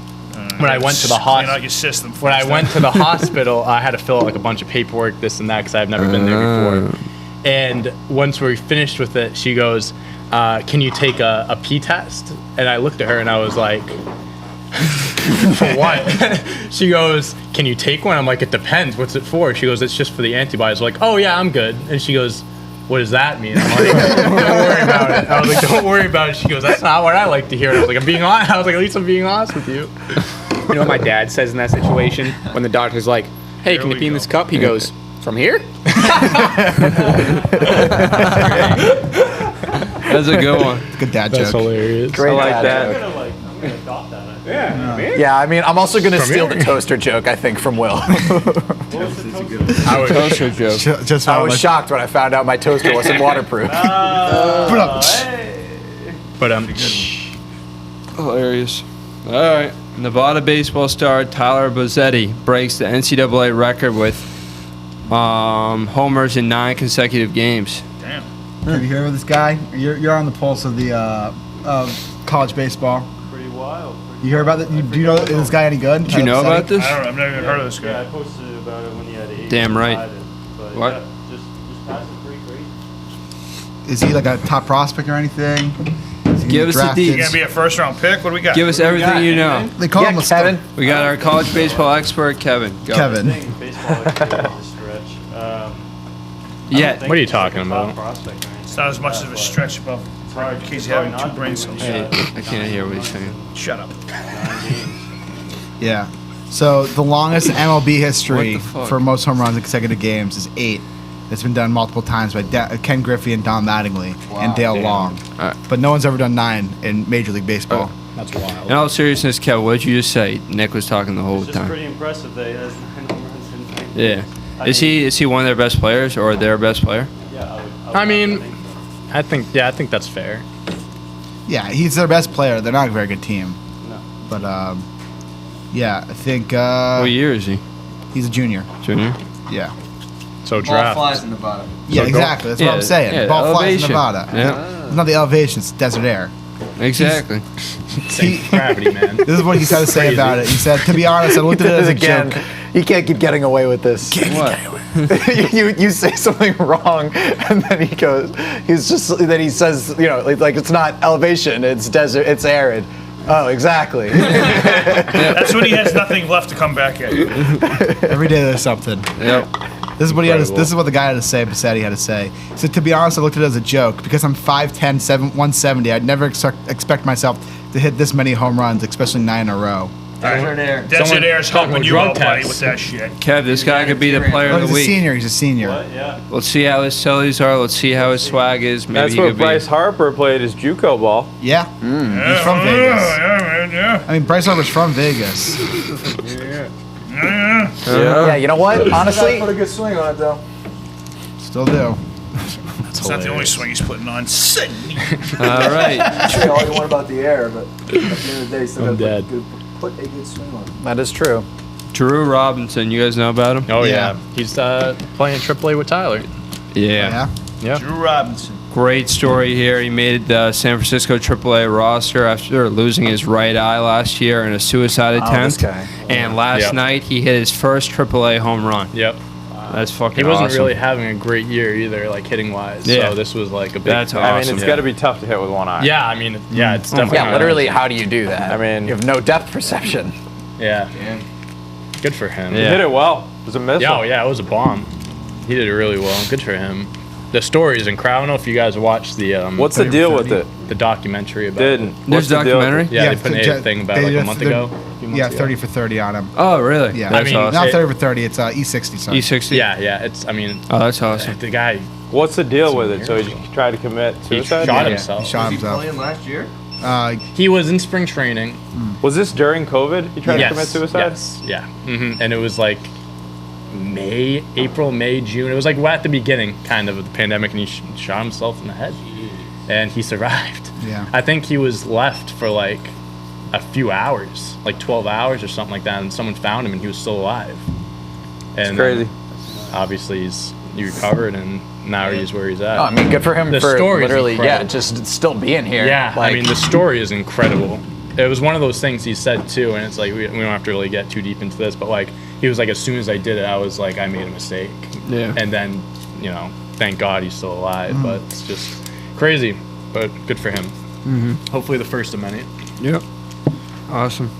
When I went to the Clean out hospital, your system. when I first. went to the hospital, I had to fill out like a bunch of paperwork, this and that, because I've never been there before. And once we finished with it, she goes, "Can you take a pee test?" And I looked at her and I was like, "For what?" She goes, "Can you take one?" I'm like, "It depends. What's it for?" She goes, "It's just for the antibodies." I'm like, "Oh yeah, I'm good." And she goes, "What does that mean?" I'm like, "Don't worry about it." I was like, "Don't worry about it." She goes, "That's not what I like to hear." And I was like, "I'm being honest." I was like, "At least I'm being honest with you." You know what my dad says in that situation? When the doctor's like, "Hey, can you we pee in go. this cup?" He goes, "From here?" That's a good one. Good dad That's joke. hilarious. Great I like dad that. joke. I'm gonna adopt that. Yeah, I mean, I'm also gonna From steal here. the toaster joke. I think from Will. I was, Toaster joke. Just I was shocked when I found out my toaster wasn't waterproof. but Hilarious. All right. Nevada baseball star Tyler Bozzetti breaks the NCAA record with homers in 9 consecutive games. Damn. Have you heard of this guy? You're on the pulse of the of college baseball. Pretty wild. You hear about that? Do you know is this guy any good? Did you know about this? I don't know. I've never even heard of this Yeah, I guy. posted about it when he had 8. Damn right. But What? Yeah, just passed it pretty crazy. Is he like a top prospect or anything? Is he Give us the drafted? You gonna be a first round pick? What do we got? Give us everything you know. They call him Yeah, a star. Kevin. We got our college baseball expert, Kevin. Go. Kevin. I think baseball experience is a stretch. Yeah. What are you talking about? It's not as much of a stretch above Casey having 2 brain cells. Hey, I can't hear what he's saying. Shut up. Yeah. So the longest in MLB history What the fuck? for most home runs in consecutive games is 8. It's been done multiple times by Ken Griffey and Don Mattingly and Dale Long. Alright. But no one's ever done 9 in Major League Baseball. that's wild. In all seriousness, Kev, what did you just say? Nick was talking the whole It's just time. pretty impressive that he has 9 home runs in 9 Yeah. Is he one of their best players or their best player? Yeah, I would I mean, think so. I think that's fair. Yeah, he's their best player. They're not a very good team. No. But yeah, I think What year is he? he's a junior. Junior? Yeah. So Ball draft. flies in Nevada. Yeah, go- exactly. That's what Yeah, I'm saying. yeah, Ball flies in elevation. Nevada. Yeah. It's not the elevation, it's desert air. Exactly. Same gravity, man. This is what he had to say Crazy. about it. He said, to be honest, I looked at it as a Again, joke. you can't keep getting away with this. What? you say something wrong, and then he says, you know, like it's not elevation, it's desert, it's arid. Oh, exactly. That's when he has nothing left to come back at. Every day there's something. Yep. This is what he had. To, Incredible. this is what the guy had to say. Bassetti had to say. He said, "To be honest, I looked at it as a joke because I'm 5'10", 170. I'd never expect myself to hit this many home runs, especially 9 in a row." Desert Air. Desert Air's talking helping about you drug out, buddy, tests. with that shit. Kev, this guy could be the player Oh, of he's the a week. senior. He's a senior. Yeah. Let's see how his cellies are. Let's see how his swag is. Maybe That's he what could be. Bryce Harper played his JUCO ball. Yeah. He's from Vegas. Yeah, man, yeah. I mean, Bryce Harper's from Vegas. Yeah, you know what? Honestly, Put a good swing on it though. Still do. It's not the only swing he's putting on. Sydney. All right. Say all you want about the air, but at the end of the day, still I'm gotta dead. put a good swing on it. that is true. Drew Robinson, you guys know about him? Oh Yeah. yeah, he's playing AAA with Tyler. Yeah. Yeah. Drew Robinson. Great story here. He made the San Francisco AAA roster after losing his right eye last year in a suicide attempt. this guy. And last Yep. night he hit his first AAA home run. Yep. That's fucking He wasn't awesome. really having a great year either, like hitting wise. Yeah. So this was like a big. That's thing. I mean, Awesome. it's got to be tough to hit with one eye. Yeah, I mean, yeah, it's definitely. Yeah, literally, how do you do that? I mean- you have no depth perception. Yeah. Good for him. He Yeah. hit it well. It was a missile. Yeah, oh, yeah, it was a bomb. He did it really well. Good for him. The story is incredible. I don't know if you guys watched the What's the deal with it? the documentary about Didn't. it. What's There's the deal with documentary? it? Yeah, they put th- a thing about they like a just- month they're- ago. few months Yeah, ago. 30 for 30 on him. Oh, really? Yeah. That's I mean, awesome. Not it- 30 for 30. It's E60. Sorry. E60? Yeah, yeah. It's. I mean, Oh, that's awesome. the guy What's the deal with it? So he tried to commit he suicide? shot He himself. shot Was he himself. playing last year? He was in spring training. Was this during COVID? He tried to commit suicide? Yes. Yeah. And it was like April, May, June. It was like right at the beginning, kind of the pandemic, and he shot himself in the head, and he survived. Yeah. I think he was left for like a few hours, like 12 hours or something like that, and someone found him, and he was still alive. And Crazy. Obviously, he recovered, and now he's where he's at. Oh, I mean, good for him The for story is literally, incredible. just still being here. Yeah, like, I mean, the story is incredible. It was one of those things he said too, and it's like we don't have to really get too deep into this, but like he was like, as soon as I did it, I was like, I made a mistake. Yeah. And then, thank God he's still alive, but it's just crazy, but good for him. Hopefully the first of many. Yep. Awesome.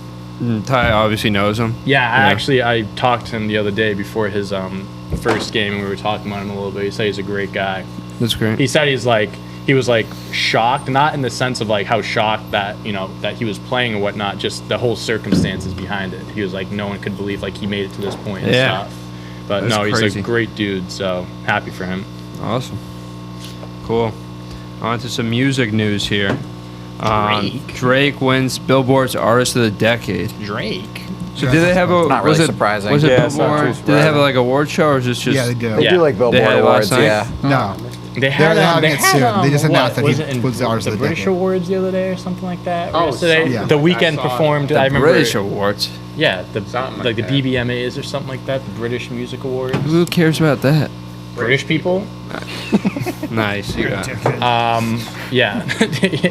Ty obviously knows him. Yeah, I talked to him the other day before his first game, and we were talking about him a little bit. He said he's a great guy. That's great. He said he was like shocked, not in the sense of like how shocked that that he was playing or whatnot, just the whole circumstances behind it. He was like, no one could believe like he made it to this point and Yeah. stuff. But That's no, he's crazy. a great dude, so happy for him. Awesome. Cool. On to some music news here. Drake wins Billboard's Artist of the Decade. Drake. So did they have a? Not was really it surprising. Was it Yeah, it's not too Billboard? Did they have surprising. like award show or is this just? Yeah, they do. they Yeah. do like Billboard had it awards, last night? yeah. No. They had having they it had, soon. They just announced that was he it in was the Artist the of the British Decade. Awards the other day or something like that. Oh, Yesterday, something. Yeah. the Weeknd I saw performed. The I remember. British Awards. Yeah, Something like the like that. BBMAs or something like that. The British Music Awards. Who cares about that? British people. Nice. You got it. Yeah,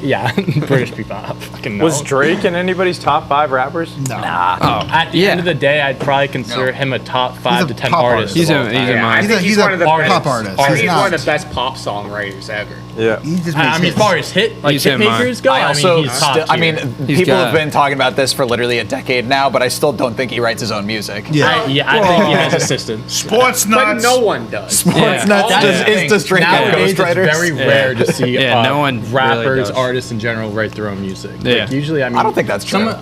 yeah. British people. I fucking know. Was Drake in anybody's top 5 rappers? No. At the Yeah. end of the day, I'd probably consider him a top 5 to 10 pop artist. artist. He's of a all he's time. a Yeah, I mind. think he's a one of the pop best artist. He's He's one of not. the best pop songwriters ever. Yeah. He just I makes mean, as hits. far as hit He's in mine. makers go, I also, he's top still, I tier. mean, He's people got- have been talking about this for literally a decade now, but I still don't think he writes his own music. Yeah. I think he has assistants. Sports But nuts. no one does. Sports Yeah. nuts That's does, the is thing. does Drake have Nowadays, it's ghostwriters? very rare to see Yeah, no one really rappers, does. artists in general write their own music. Yeah. Like, usually, I mean, I don't think that's true.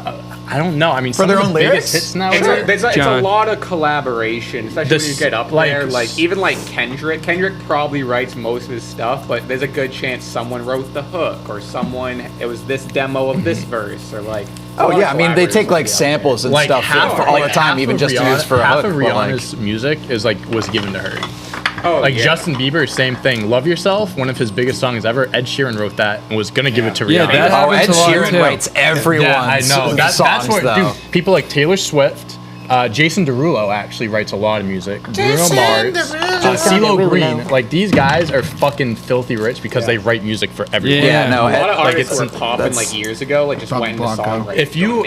I don't know. I mean, For some their of own the lyrics? biggest hits It's nowadays. a John. lot of collaboration, especially This- when you get up like- there. Like even like Kendrick. Kendrick probably writes most of his stuff, but there's a good chance someone wrote the hook or it was this demo of this verse or like. a Oh lot yeah, of I mean they collaborators take like will be out samples and like stuff half, for all like the time, half even of just to Rihanna- use for a half hook. of but, like- Rihanna's music is was given to her. there. Oh, Like yeah. Justin Bieber, same thing. Love Yourself, one of his biggest songs ever. Ed Sheeran wrote that and was gonna give it to Rihanna. Yeah, that Oh, Ed happens a lot, Sheeran too. writes everyone's Yeah, I know. That's songs, what, though. dude. People like Taylor Swift, Jason Derulo actually writes a lot of music. Bruno Mars, CeeLo Green. Like these guys are fucking filthy rich because they write music for everyone. Yeah. Yeah, no, A lot of like artists it's were popping that's- like years ago, like just Bobby went into Blanco. songwriting. If you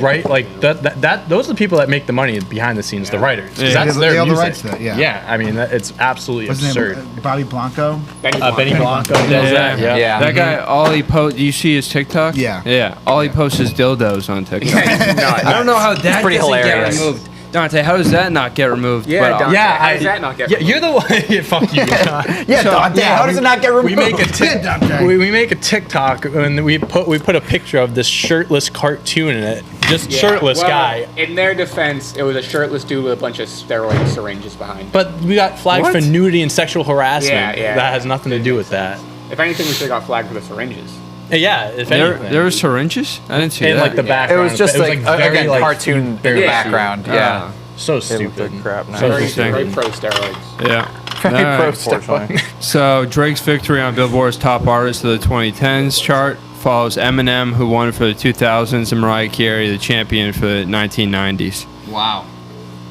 write like that those are the people that make the money behind the scenes, the writers. 'Cause Yeah. That's They their own the music. rights to it, yeah. Yeah, I mean it's absolutely What's his absurd. name? Bobby Blanco. Benny Blanco does that. Yeah. Yeah. That guy, all he posts. Do you see his TikTok? Yeah. Yeah. All he posts is dildos on TikTok. nuts. I don't know how that pretty doesn't hilarious. get removed. Dante, how does that not get removed? Yeah, But, Dante, Yeah, how does that not get yeah, you're the one. Yeah, fuck you. Yeah, Dante, how does it not get removed? We make a Dante. we make a TikTok and we put a picture of this shirtless cartoon in it, just Yeah, shirtless well, guy. In their defense, it was a shirtless dude with a bunch of steroid syringes behind. But we got flagged for nudity and sexual harassment. Yeah. That has nothing to do with that. If anything, we should have got flagged for the syringes. Yeah, if anything. There were syringes? I didn't see in that. like the It background. was just like, very, again, cartoon in the Yeah. background. Yeah. so stupid. crap now. So Very, stupid. very pro steroids. Yeah. Very All pro right. Unfortunately. So Drake's victory on Billboard's top artist of the 2010s chart follows Eminem, who won for the 2000s, and Mariah Carey, the champion for the 1990s. Wow.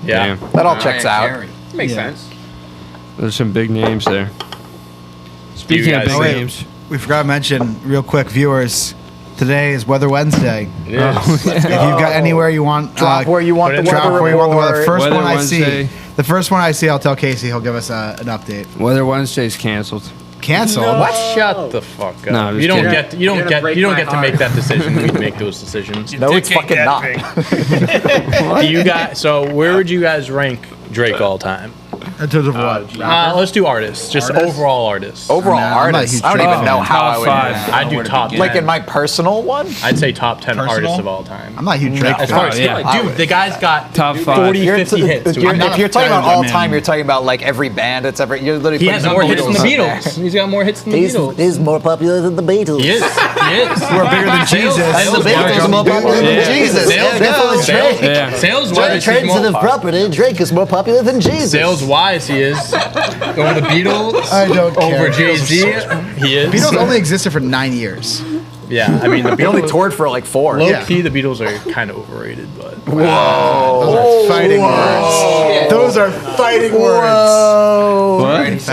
Yeah. Damn. That all checks out. Carey. Makes sense. There's some big names there. You Speaking of guys big think- names, We forgot to mention, real quick, viewers. Today is Weather Wednesday. Yes. If you've got anywhere you want, Drop where you want the put it- weather drop where you want the weather. report. First Weather one I Wednesday. see. The first one I see, I'll tell Casey. He'll give us an update. Weather Wednesday's canceled. Canceled. What? Shut the fuck up. No, I'm just you don't kidding. get. You don't You're get. gonna break You don't my get to heart. make that decision. We make those decisions. No, it's fucking not. Do you guys? So where would you guys rank Drake all time? In terms of what? Let's do artists. Just overall artists. Overall I'm not a artists. huge I don't Drake even know fan. how Top I would. five. I do top. Like in my personal one? I'd say top 10 Personal? artists of all time. I'm not a huge Drake As fan. far as yeah. dude, the guy's got Top 5. 40, 50 hits. If dude. you're, I'm not if you're a talking about fan, all man. time, you're talking about like every band that's ever. You're literally He putting has the more hits than the Beatles up Beatles. there. He's got more hits than the Beatles. He's more popular than the Beatles. He is. He is. We're bigger than Jesus. And the Beatles are more popular Yeah. than Jesus. Sales, There you go. sales, Yeah. sales By wise, he's more transitive property, Drake is more popular than Jesus. sales wise, he is over the Beatles. I don't care. Over Jay Z, he is. Beatles only existed for 9 years. Yeah, I mean the He only Beatles. toured for like 4. Low Yeah. key, the Beatles are kind of overrated, but Those are fighting words. Those are fighting words.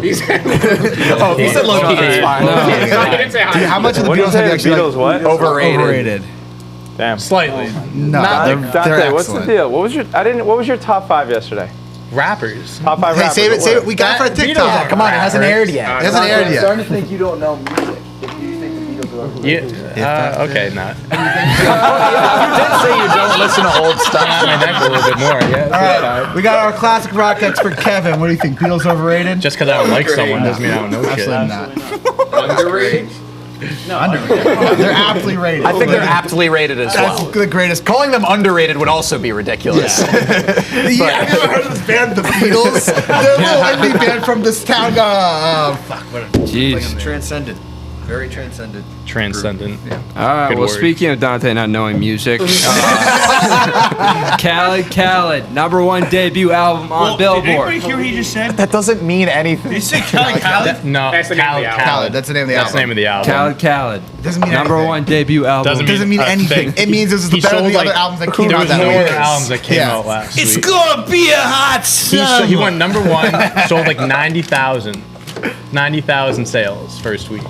he said low key, it's fine. He didn't say hi. Dude, how much of the What do you Beatles have you say? The actually Beatles what? Overrated. overrated? Damn. slightly. No, Dante, they're what's the excellent. deal? What was your? I didn't. What was your top 5 yesterday? Rappers. Top 5 Hey, rappers. save it, What save were it. We got it for That- TikTok. Beatles Yeah, come on, it hasn't aired yet. It hasn't aired yet. to think you don't know music. If you think the Beatles are overrated. Yeah. Okay, not. You did say you don't listen to old stuff. My neck a little bit more. Yeah. All right, we got our classic rock expert Kevin. What do you think? Beatles overrated? Just because I don't like someone doesn't mean I don't know shit. Absolutely not. Underrated. Underrated. They're aptly rated. I think they're aptly rated as That's well. the greatest. Calling them underrated would also be ridiculous. Yeah, have you ever heard of this band, the Beatles? They're a little indie band from this town. Jeez. Transcendent. Very transcendent. Transcendent. All right. Good Well, word. speaking of Dante not knowing music, Khaled, #1 debut album on Did anybody Billboard. hear what he just said? That doesn't mean anything. Did he say Khaled? No, That's the name of the album. Khaled. That's the name of the That's the album. name of the album. Khaled. Doesn't mean Number anything. 1 debut album. Doesn't mean Doesn't mean a anything. thing. It means this is the He better than sold, the other like, albums that came There out was that no year. other albums that came Yeah. out last It's week. gonna be a hot He went #1, sold like 90,000 sales first week.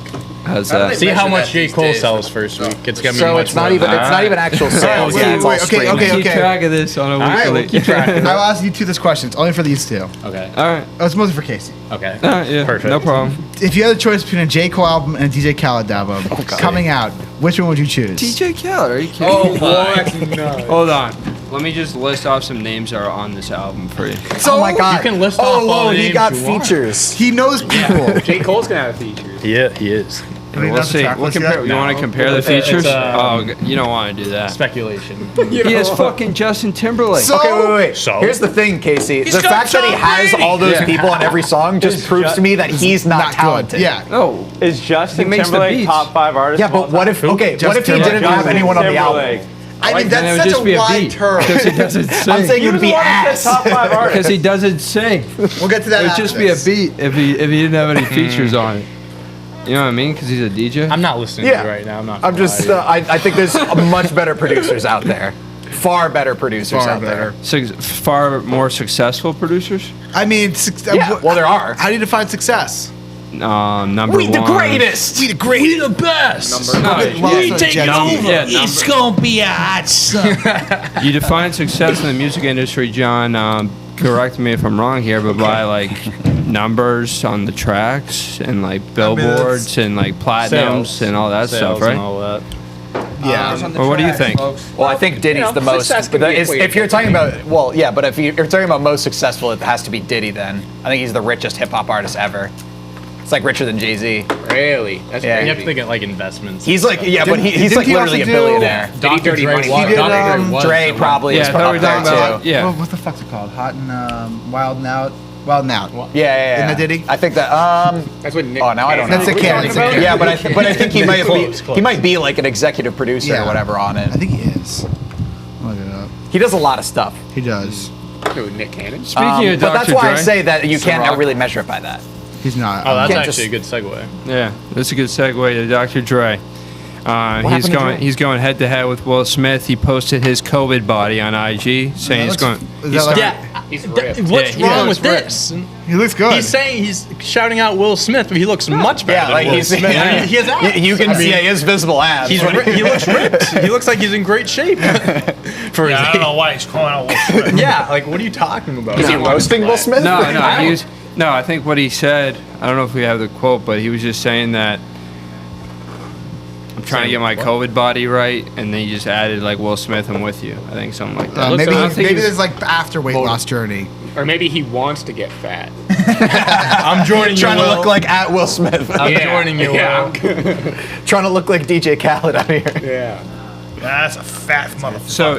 How's How do that? they See how measure much that J. these Cole days? sells first week. It's gonna be So much it's not more even than it's that. not even actual sales. wait, Yeah, it's all wait, okay, streaming. okay, Keep track of this on a All right, weekly. we'll keep track of it. I'll ask you two this question. It's only for these two. Okay. All right. Oh, it's mostly for Casey. Okay. All right. Yeah. Perfect. No problem. If you had a choice between a J. Cole album and a DJ Khaled album coming out, which one would you choose? DJ Khaled. Are you kidding? Oh my. Hold on. Let me just list off some names that are on this album for you. Oh my god. You can list off all the he names got you want. features. He knows people. J. Cole's gonna have features. Yeah, he is. We'll see. We'll compare. You want to compare the It's, features? um, You don't want to do that. Speculation. He is fucking Justin Timberlake. So- Okay, wait. So? Here's the thing, Casey. He's The got fact that he Tom has Brady. all those Yeah. people on every song just proves to me that he's not Not talented. good. Yeah. No. Is Justin He makes the Timberlake beats. top 5 artists? Yeah, of all but what time? if what if he Justin didn't have anyone on the album? I mean, Then it would that's just such be a a wide beat. term. Because he doesn't sing. I'm saying it would be ass. Top 5 artists. Because he doesn't sing. We'll get to that. It would after just be a this. beat if he didn't have any features on it. You know what I mean? Because he's a DJ. I'm not listening Yeah. to you right now. I'm not. I'm gonna just lie to you. I think there's much better producers out there. Far better producers Far out better. Far more successful producers. I mean, Yeah, well, there are. How do you define success? Number We the one. greatest. We the great. We the best. No, We you- take number- yeah, It's gonna be a hot summer. You define success in the music industry, John. Correct me if I'm wrong here, but by like numbers on the tracks and like billboards and like platinums Sales. and all that Sales stuff, right? and all that. Yeah. Or what do you think? Well, I think Diddy's the most. success can But be if equated you're to talking about, well, yeah, but if you're talking about most successful, it has to be Diddy. Then I think he's the richest hip hop artist ever. It's like richer than Jay-Z. Really? That's Yeah. You have crazy. to get like investments. He's like, yeah, but he's didn't like he literally a also do- billionaire. Did he dirty money? He did Dre probably Yeah, is I thought we were up there talking about. too. Yeah. What the fuck's it called? Hot and Wild and Out. Wild and Out. Yeah. Isn't that Diddy? I think that. That's what Nick. Oh, now I don't know. That's a Karen. Yeah, but I think he might be Close. he might be like an executive producer Yeah. or whatever on it. I think he is. Look it up. He does a lot of stuff. He does. Who, Nick Cannon? Speaking of But that's Dr. why I Dre, say that you can't Rock. really measure it by that. He's not. Oh, that's Can't actually a just- good segue. Yeah, that's a good segue to Dr. Dre. happened to Dre? He's going head to head with Will Smith. He posted his COVID body on IG, saying he's going. Is that like- Yeah. He's ripped. What's Yeah, wrong looks with ripped. this? He looks good. He's saying he's shouting out Will Smith, but he looks much better Yeah, than like Will he's Smith. I mean, he has abs. you can see his visible abs. He looks ripped. He looks like he's in great shape. For Yeah, I his don't know why he's calling out Will Smith. Yeah, like what are you talking about? Is he roasting Will Smith? No, I think what he said. I don't know if we have the quote, but he was just saying that I'm trying to get my COVID body right, and then he just added like Will Smith, I'm with you. I think something like that. maybe I don't think maybe he's- there's like after weight loss journey. Or maybe he wants to get fat. I'm joining you. Trying to Will. look like at Will Smith. I'm joining you. Yeah. Will. Trying to look like DJ Khaled out here. Yeah. That's a fat motherfucker. So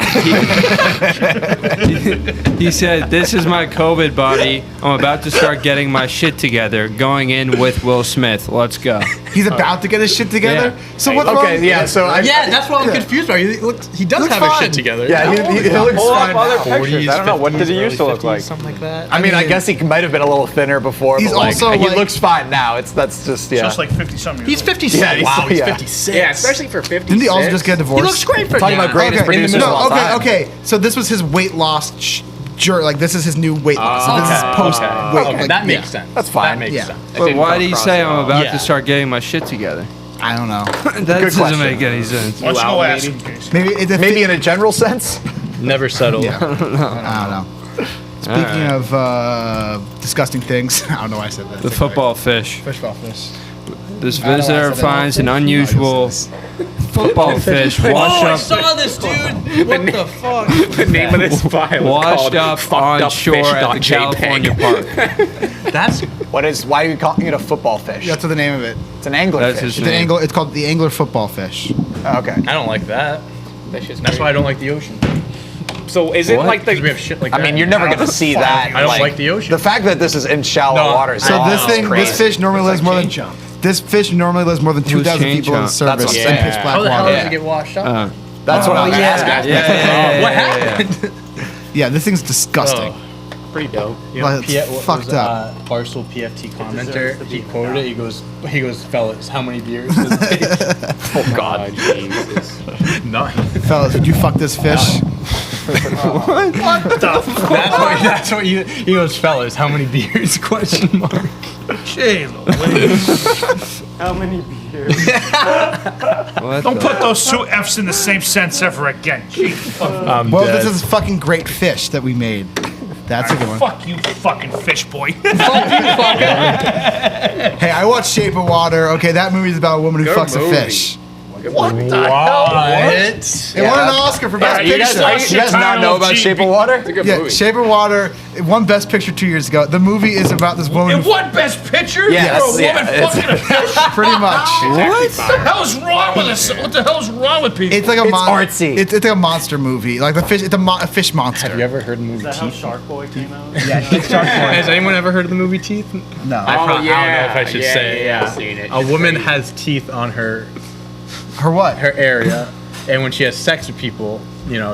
he said, "This is my COVID body. I'm about to start getting my shit together. Going in with Will Smith. Let's go." He's about to get his shit together. Yeah. So what's wrong? Okay, yeah. So That's what I'm confused about. He does Looks have his fine. shit together. Yeah, he looks Pull fine. up other now. pictures. I don't know. What did he used to look like? Something like that. I mean, I guess he might have been a little thinner before. He's but like, also, he like- looks fine now. That's just yeah. Just like 50-something years He's old. 56. Yeah, he's 56. Yeah, especially for 50. Didn't he also just get divorced? He looks great for Talking him. about greatest Okay, producers of all time. okay. So this was his weight loss like this is his new weight loss. So this is post weight. Okay, that makes sense. That's fine. That makes Yeah. sense. But why did he say I'm about Yeah. to start getting my shit together? I don't know. That doesn't question. make any sense. Why don't you go ask him, Casey? Maybe in a general sense. Never settle. Yeah. I don't know. Speaking of disgusting things, I don't know why I said that. The football fish. Fish ball fish. This I don't know why I visitor said that. finds an unusual football fish washed up. this, dude. What the fuck? The name of this file Washed up on shore at the California park. That's Why are you calling it a football fish? That's the name of it. It's an angler That's fish. his name. It's called the angler football fish. Oh, okay. I don't like that. That's why I don't like the ocean. So is it What? like the? Because we have shit like that. I mean, you're never gonna see that. I don't like the ocean. The fact that this is in shallow No. waters. So is crazy. this fish normally lives more than jump. this fish normally lives more than 2,000 chain people in the jump? service That's in what- pitch black How the hell water. does it get washed up? That's what I'm asking. What happened? Yeah, this thing's disgusting. Pretty dope. You know, Well, it's fucked up. Barstool PFT commenter. He quoted it. He goes, fellas, how many beers does it take? Oh God. Jesus. None. Fellas, would you fuck this fish? That's what he goes, fellas, how many beers? Question mark. How many beers? Don't put those two F's in the same sentence ever again. Jeez. Well, this is fucking great fish that we made. That's a good one. Fuck you, fucking fish boy. Hey, I watched Shape of Water. Okay, that movie's about a woman who fucks a fish. What the hell? It won an Oscar for Best You Picture. guys not know about Shape of Water? It's a good Yeah, movie. Shape of Water. It won Best Picture 2 years ago. The movie is about this woman It who won Best Picture? Yes, For a woman yeah, it's- fucking a fish? pretty much. What the hell is wrong with this? What the hell is wrong with people? It's like a artsy. It's like a monster movie. Like the fish. It's a fish monster. Have you ever heard the movie Is that how Teeth? Shark Boy came out? Yeah, it's Shark Boy. Has anyone ever heard of the movie Teeth? No. I don't know if I should yeah, say. Yeah, I've seen it. A woman has teeth on her what? area, and when she has sex with people,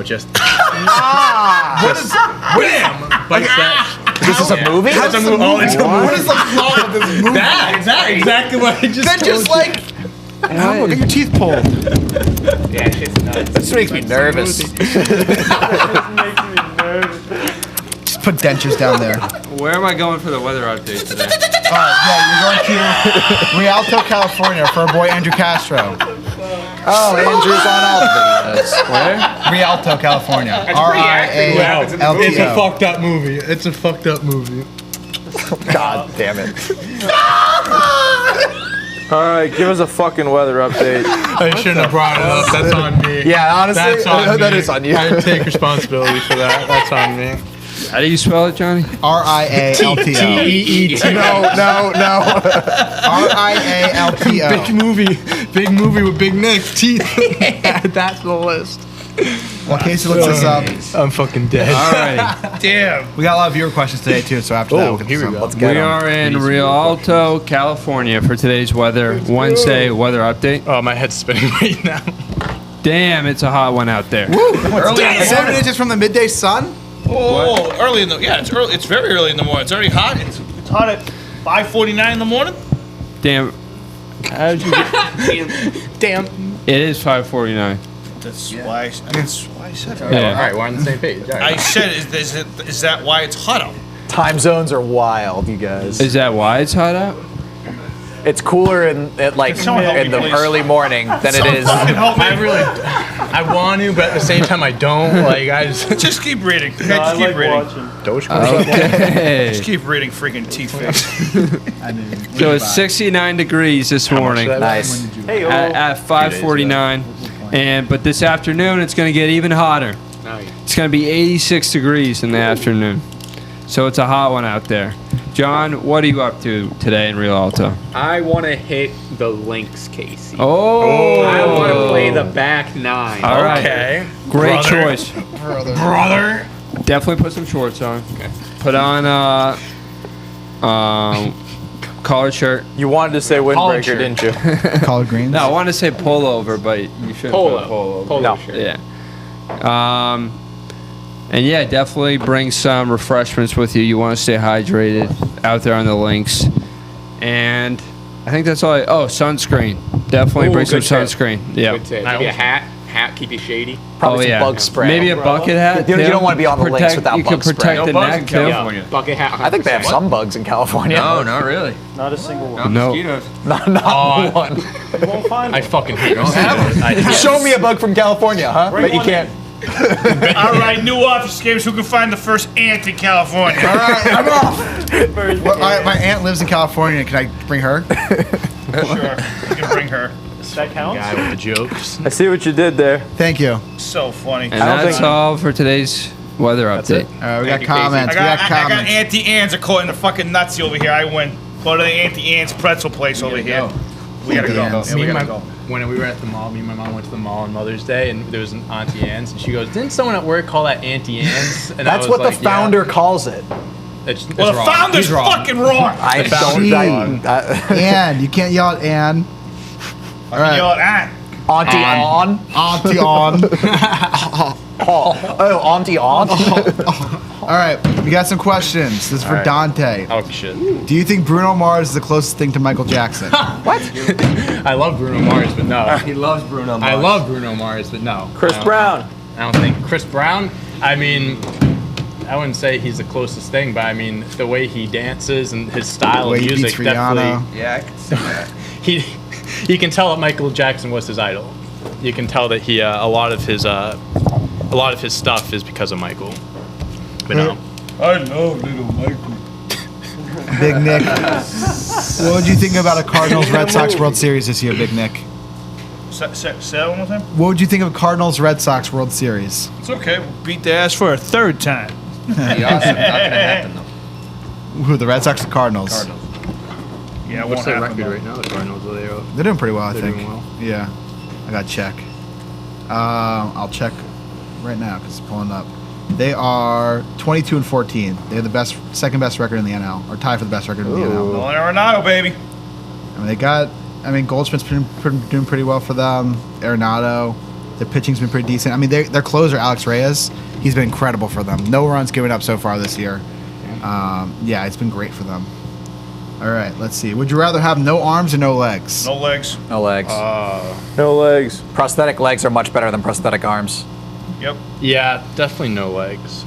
just What is? bam, bites that. This is a movie? It's a movie. Oh, it's a movie. What is the plot of this movie? That's exactly what I just. They're just told you. like. Oh, get your teeth pulled. Yeah, shit's nuts. This makes me nervous. Just put dentures down there. Where am I going for the weather update today? Yeah, you're going to Rialto, California for our boy Andrew Castro. Oh, Andrew's on all the videos. Where? Rialto, California. pretty accurate. Wow, It's a R-I-A-L-T-O. fucked up movie. It's a fucked up movie. God damn it. All right, give us a fucking weather update. I shouldn't have brought it up. That's on me. Yeah, honestly, That's on that me. is on you. I take responsibility for that. That's on me. How do you spell it, Johnny? RIALTO. No. RIALTO. Big movie with Big Nick. Teeth. That's the list. Well, Casey looks this up. I'm fucking dead. All right. Damn. We got a lot of viewer questions today too, so after that, we'll get here we some. go. Let's get We 'em. are in Rialto, California for today's weather Wednesday weather update. Oh, my head's spinning right now. Damn, it's a hot one out there. Early 7 inches from the midday sun. Oh, early in the it's early. It's very early in the morning. It's already hot. It's hot at 5:49 in the morning. Damn, Damn. it is 5:49. That's why. That's why I said it. Yeah. All right, we're on the same page. All right. I said, is that why it's hot out? Time zones are wild, you guys. Is that why it's hot out? It's cooler in someone help in me, the please? early morning than it is. I want to, but at the same time, I don't. Like, I Just keep reading. Okay, I just keep like reading. watching. Okay. Just keep reading, freaking teeth face. So it's 69 degrees this morning Nice. at 5:49, but this afternoon it's going to get even hotter. It's going to be 86 degrees in the afternoon. So it's a hot one out there. John, what are you up to today in Rialto? I want to hit the links, Casey. Oh, I want to play the back nine. All right. Okay. Great Brother. choice. Brother. Definitely put some shorts on. Okay. Put on collared shirt. You wanted to say Collared windbreaker, shirt. didn't you? Collard greens. No, I wanted to say pullover, but you shouldn't Polo. put pullover. Polo No. shirt. Yeah. And yeah, definitely bring some refreshments with you. You want to stay hydrated out there on the links. And I think that's all. Sunscreen. Definitely Ooh, bring some good tip. sunscreen. Yeah. Good tip. Maybe a hat. Hat keep you shady. Probably some bug spray. Maybe a bucket hat. You too. don't want to be on the links without You bug can protect spray. the neck too. Yeah. Bucket hat. I think they have some bugs in California. not really. Not a single one. No. Not one. You won't find I one. fucking hate it. Show me a bug from California, huh? But you can't. All right, new office games. Who can find the first ant in California? All right, I'm off. Well, my aunt lives in California. Can I bring her? Sure, you can bring her. That counts? Guy with the jokes. I see what you did there. Thank you. So funny. And that's all for today's weather update. All right, we got you, Casey. comments. I got comments. Auntie Anne's are calling the fucking nutsy over here. I win. Go to the Auntie Anne's pretzel place over here. We gotta go. Anne's. Yeah, we Me and gotta my, go. when we were at the mall, me and my mom went to the mall on Mother's Day, and there was an Auntie Anne's, and she goes, "Didn't someone at work call that Auntie Anne's?" And I That's was what like, the founder calls it. Yeah, it's Well, the wrong. founder's He's wrong. fucking wrong. I Gee. don't. Anne, you can't yell at Anne. All right. Yo, Aunt. Auntie on. Auntie on. Oh, Auntie on. All right, we got some questions. This is for Dante. Oh shit! Do you think Bruno Mars is the closest thing to Michael Jackson? I love Bruno Mars, but no. He loves Bruno Mars. I love Bruno Mars, but no. Chris I don't- Brown. I don't think Chris Brown. I mean, I wouldn't say he's the closest thing, but I mean the way he dances and his style The way of he music beats Rihanna. definitely. Yeah, I can see that. You can tell that Michael Jackson was his idol. You can tell that he a lot of his stuff is because of Michael. But no. I love little Michael. Big Nick. What would you think about a Cardinals Red Sox World Series this year, Big Nick? Say that one more time. What would you think of Cardinals Red Sox World Series? It's okay. We'll beat their ass for a third time. Be awesome. Not gonna happen though. Who, the Red Sox or Cardinals? Cardinals. Yeah, it What's won't their happen. record right now? The Cardinals, are they? They're doing pretty well, I They're think. doing well. Yeah, I got to check. I'll check right now because it's pulling up. They are 22-14. They have the second best record in the NL, or tied for the best record in the NL. Nolan Arenado, baby. I mean, Goldschmidt's been doing pretty well for them. Arenado, their pitching's been pretty decent. I mean, their closer Alex Reyes, he's been incredible for them. No runs given up so far this year. Yeah, it's been great for them. All right, let's see. Would you rather have no arms or no legs? No legs. No legs. No legs. Prosthetic legs are much better than prosthetic arms. Yep. Yeah, definitely no legs.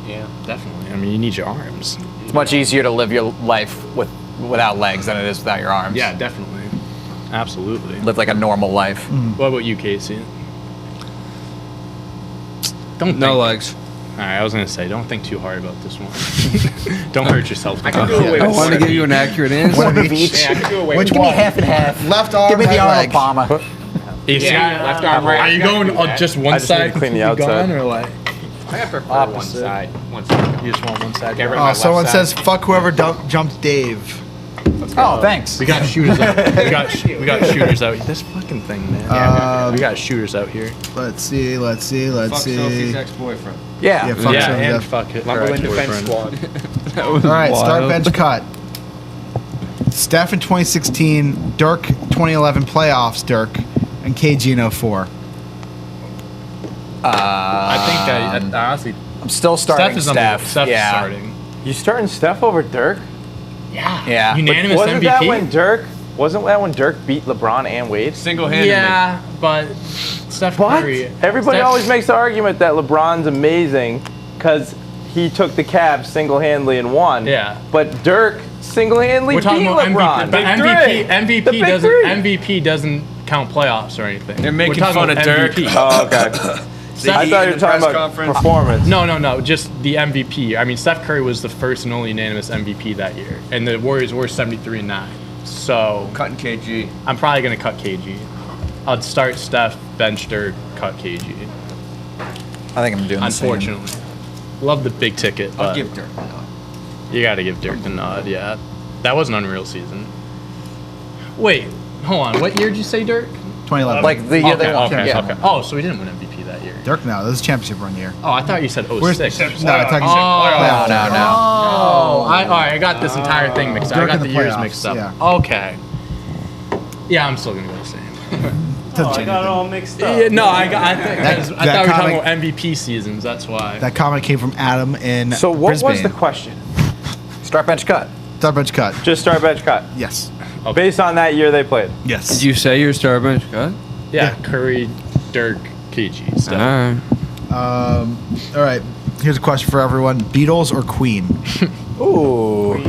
Yeah, definitely. I mean, you need your arms. It's much easier to live your life without legs than it is without your arms. Yeah, definitely. Absolutely. Live like a normal life. What about you, Casey? Don't No think- legs. All right, I was gonna say, don't think too hard about this one. Don't hurt yourself. I can do away I with want to one give of you an accurate answer. One of each. Yeah, I can do away Which with Give me one? half and half. Left arm, Give me the right Arnold leg. Palmer. You see- Yeah, left arm, right. Are you going on just one I just need side? to clean the You outside. gone, or like? I prefer one Opposite. side. One side. You just want one side. Get rid of my left Someone side. says, "Fuck whoever jumped Dave." Oh, thanks. We got shooters out. We got shooters out. This fucking thing, man. We got shooters out here. Let's see. Fuck Sophie's ex-boyfriend. Yeah. Fuck Yeah, Sophie, and fuck it. Lumberland Defense Squad. All right, start bench cut. Steph in 2016, Dirk 2011 playoffs, Dirk, and KG in 04. I think that honestly, I'm still starting Steph. Steph is Yeah. starting. You starting Steph over Dirk? Yeah. Unanimous Wasn't MVP. Wasn't that when Dirk beat LeBron and Wade? Single-handedly. Yeah, but Steph What? Curry. Everybody Steph- always makes the argument that LeBron's amazing because he took the Cavs single-handedly and won. Yeah. But Dirk single-handedly We're beat talking about LeBron. MVP, but MVP doesn't count playoffs or anything. They're making We're talking fun about of Dirk. MVP. Oh, okay. I thought you were talking about performance. No, just the MVP. I mean, Steph Curry was the first and only unanimous MVP that year, and the Warriors were 73-9. So Cutting KG. I'm probably gonna cut KG. I'd start Steph, bench Dirk, cut KG. I think I'm doing the same. Unfortunately, love the big ticket, I'll but give Dirk a nod. you got to give Dirk the nod. Yeah, that was an unreal season. Wait, hold on. What year did you say Dirk? 2011. Like the year they won. Okay. Yeah. Okay. Oh, so he didn't win MVP that year. Dirk, no, this is championship run year. Oh, I thought you said Where's 06. no, I'm talking Oh, playoffs. No. Oh, all right. I got this entire thing mixed up. I Dirk got in the the years playoffs, mixed up. yeah. Okay. Yeah, I'm still gonna go the same. Oh, I got it all mixed up. Yeah, no, I thought we were talking comic- about MVP seasons. That's why. That comment came from Adam in So what Brisbane. was the question? Start bench cut. Start bench cut. Just start bench cut. Yes. Based on that year they played. Yes. Did you say your star bench cut? Yeah, Curry, Dirk, KG. All Steph. right. All right. Here's a question for everyone: Beatles or Queen? Ooh.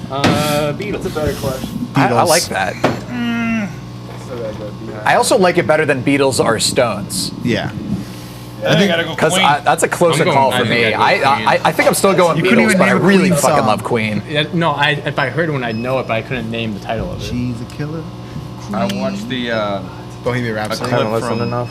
Beatles. That's a better question. I like that. I also like it better than Beatles or Stones. Yeah. I gotta go Because Queen. that's a closer I'm going- call I for think me. I'd go Queen. I think I'm still going You couldn't Beatles, even but I name a really Queen fucking song. love Queen. Yeah, no, if I heard one, I'd know it, but I couldn't name the title of it. She's a killer. I watched the Bohemian a Rhapsody. clip Haven't listened from enough.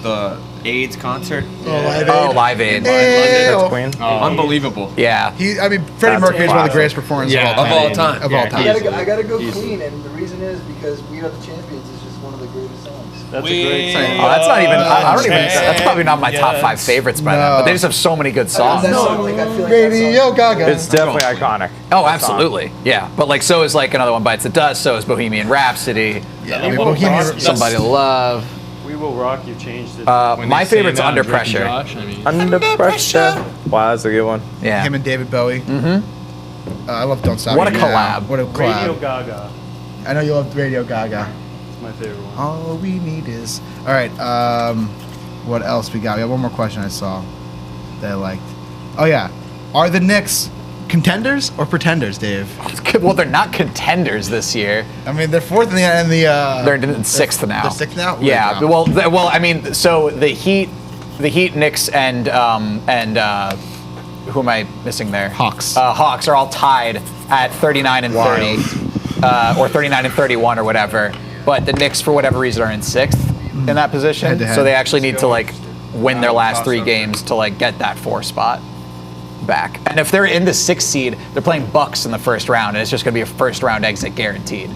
the AIDS concert. Oh, Live Aid. That's Queen. Unbelievable. Yeah. Freddie That's Mercury is one of classic. the greatest performers Yeah. of all Of time. all time. Of all time. I gotta go Queen, and the reason is because "We Are the Champions" is just one of the greatest songs. That's a great song. Oh, that's not even. I don't even. That's probably not my top 5 favorites by them. But they just have so many good songs. That song, like, I feel like Radio Gaga. It's definitely iconic. Oh, absolutely. Yeah. But like, so is like Another One Bites the Dust. So is Bohemian Rhapsody. Somebody to Love. We Will Rock You changed it. When they My sang favorite's that on Under Drake and Pressure. Josh, I mean, Under pressure. Wow, that's a good one. Yeah. Him and David Bowie. Mm-hmm. I love Don't Stop What a Me Now. collab. What a collab. Radio Gaga. I know you love Radio Gaga. It's my favorite one. All we need is. All right. What else we got? We have one more question I saw that I liked. Oh yeah, are the Knicks contenders or pretenders, Dave? Well, they're not contenders this year. I mean, they're fourth in the. They're in 6th now. They're 6th now. Yeah. Well, I mean, so the Heat, Knicks, and who am I missing there? Hawks. Hawks are all tied at 39 and 30, or 39 and 31 or whatever. But the Knicks, for whatever reason, are in 6th in that position. Head-to-head. So they actually need to like win their last 3 games to like get that 4 spot back. And if they're in the 6th seed, they're playing Bucks in the first round, and it's just going to be a first round exit guaranteed.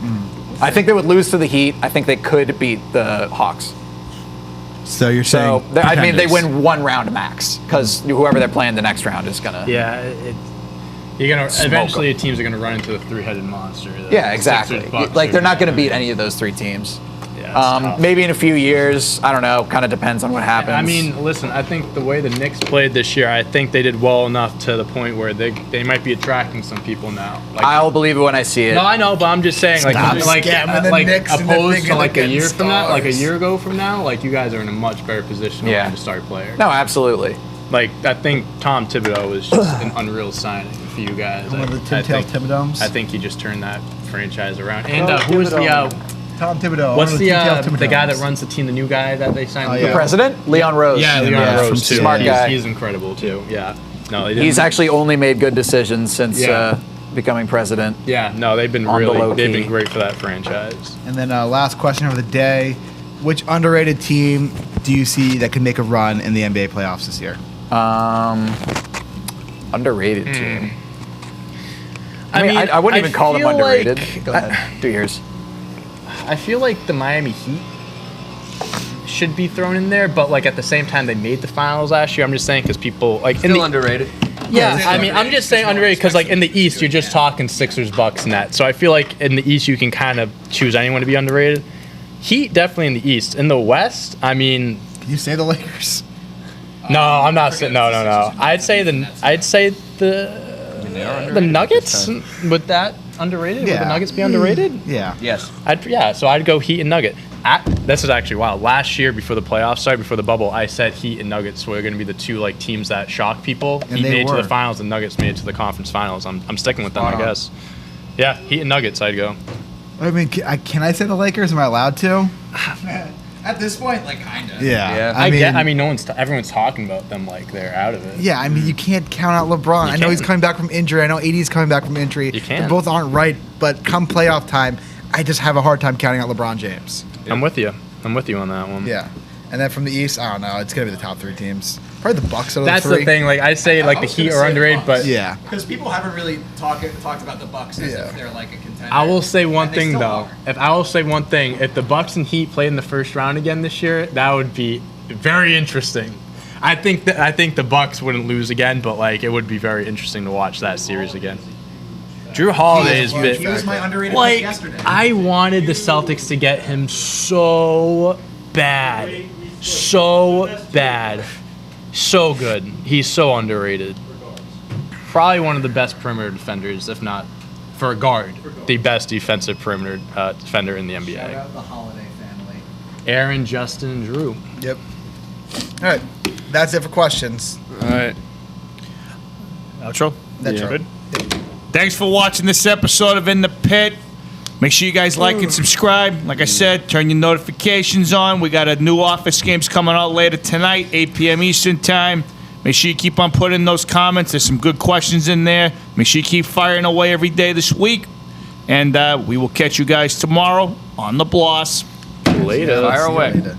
I think they would lose to the Heat. I think they could beat the Hawks. So you're So saying? I mean, they pretenders. win 1 round max because whoever they're playing the next round is gonna. yeah, you're gonna Smoke eventually 'em. teams are gonna run into the 3-headed monster. the Yeah, exactly. Sixers, Bucks, Like they're or- not gonna beat any of those 3 teams. Yeah, it's tough. Maybe in a few years. I don't know. Kind of depends on what happens. I mean, listen, I think the way the Knicks played this year, I think they did well enough to the point where they might be attracting some people now. Like, I'll believe it when I see it. no, I know, but I'm just saying, like, Stop like, scamming the like Knicks into opposed thinking to like they're a year getting from now, like a stars. year ago from now, like you guys are in a much better position to Yeah. land a star player. No, absolutely. Like I think Tom Thibodeau was just an unreal signing for you guys. One of the I Tim think- Thibodeaus? I think he just turned that franchise around. And who was the Tom Thibodeau. what's one of the Tim guy that Thibodeaus. runs the team, the new guy that they signed? Oh, The yeah. president, Leon Rose. Yeah, Leon Yeah, from Rose too. Smart he's, guy. He's incredible too. Yeah. No, they didn't. He's actually only made good decisions since Yeah. becoming president. Yeah, no, they've been On the low they've key. been great for that franchise. And then last question of the day: which underrated team do you see that could make a run in the NBA playoffs this year? Underrated team. I mean, I wouldn't even call them feel underrated. like- Go ahead. Do yours. I feel like the Miami Heat should be thrown in there, but like at the same time, they made the finals last year. I'm just saying because people like in Still the underrated. yeah. I mean, I'm just saying underrated because like in the East, you're just talking Sixers, Bucks, Nets. So I feel like in the East, you can kind of choose anyone to be underrated. Heat definitely in the East. In the West, I mean, Can you say the Lakers? no, I'm not saying no. I'd say the Nuggets. Would that underrated? Would the Nuggets be underrated? Yeah. Yes. So I'd go Heat and Nugget. This is actually wild. Last year, before the playoffs, before the bubble, I said Heat and Nuggets were going to be the two like teams that shock people. And Heat they made it to were. the finals, and Nuggets made it to the conference finals. I'm sticking with them, Spot I on. guess. Yeah, Heat and Nuggets, I'd go. I mean, can I say the Lakers? Am I allowed to? At this point, like kinda. Yeah. Yeah. I mean, everyone's talking about them like they're out of it. Yeah, I mean, you can't count out LeBron. I know he's can't. coming back from injury. I know AD's coming back from injury. You They can't. both aren't right, but come playoff time, I just have a hard time counting out LeBron James. I'm with you. I'm with you on that one. Yeah. And then from the East, I don't know. It's going to be the top three teams. Probably the Bucks out of That's the three. the thing. Like I'd say, like I the was Heat gonna are say underrated, the but Bucks. Yeah. Because people haven't really talked about the Bucks as if they're like a contender. I will say one And they thing still though. are. If the Bucks and Heat played in the first round again this year, that would be very interesting. I think the Bucks wouldn't lose again, but like it would be very interesting to watch that series again. Drew Holiday has been He was my underrated pick like yesterday. I wanted the Celtics to get him so bad, so good. He's so underrated. Probably one of the best perimeter defenders, if not for a guard, the best defensive perimeter defender in the NBA. Shout out the Holiday family. Aaron, Justin, and Drew. Yep. All right. That's it for questions. All right. Outro. That's right. Thanks for watching this episode of In the Pit. Make sure you guys like and subscribe. Like I said, turn your notifications on. We got a new Office games coming out later tonight, 8 p.m. Eastern Time. Make sure you keep on putting those comments. There's some good questions in there. Make sure you keep firing away every day this week. And we will catch you guys tomorrow on the Bloss. Later. Fire away. Later.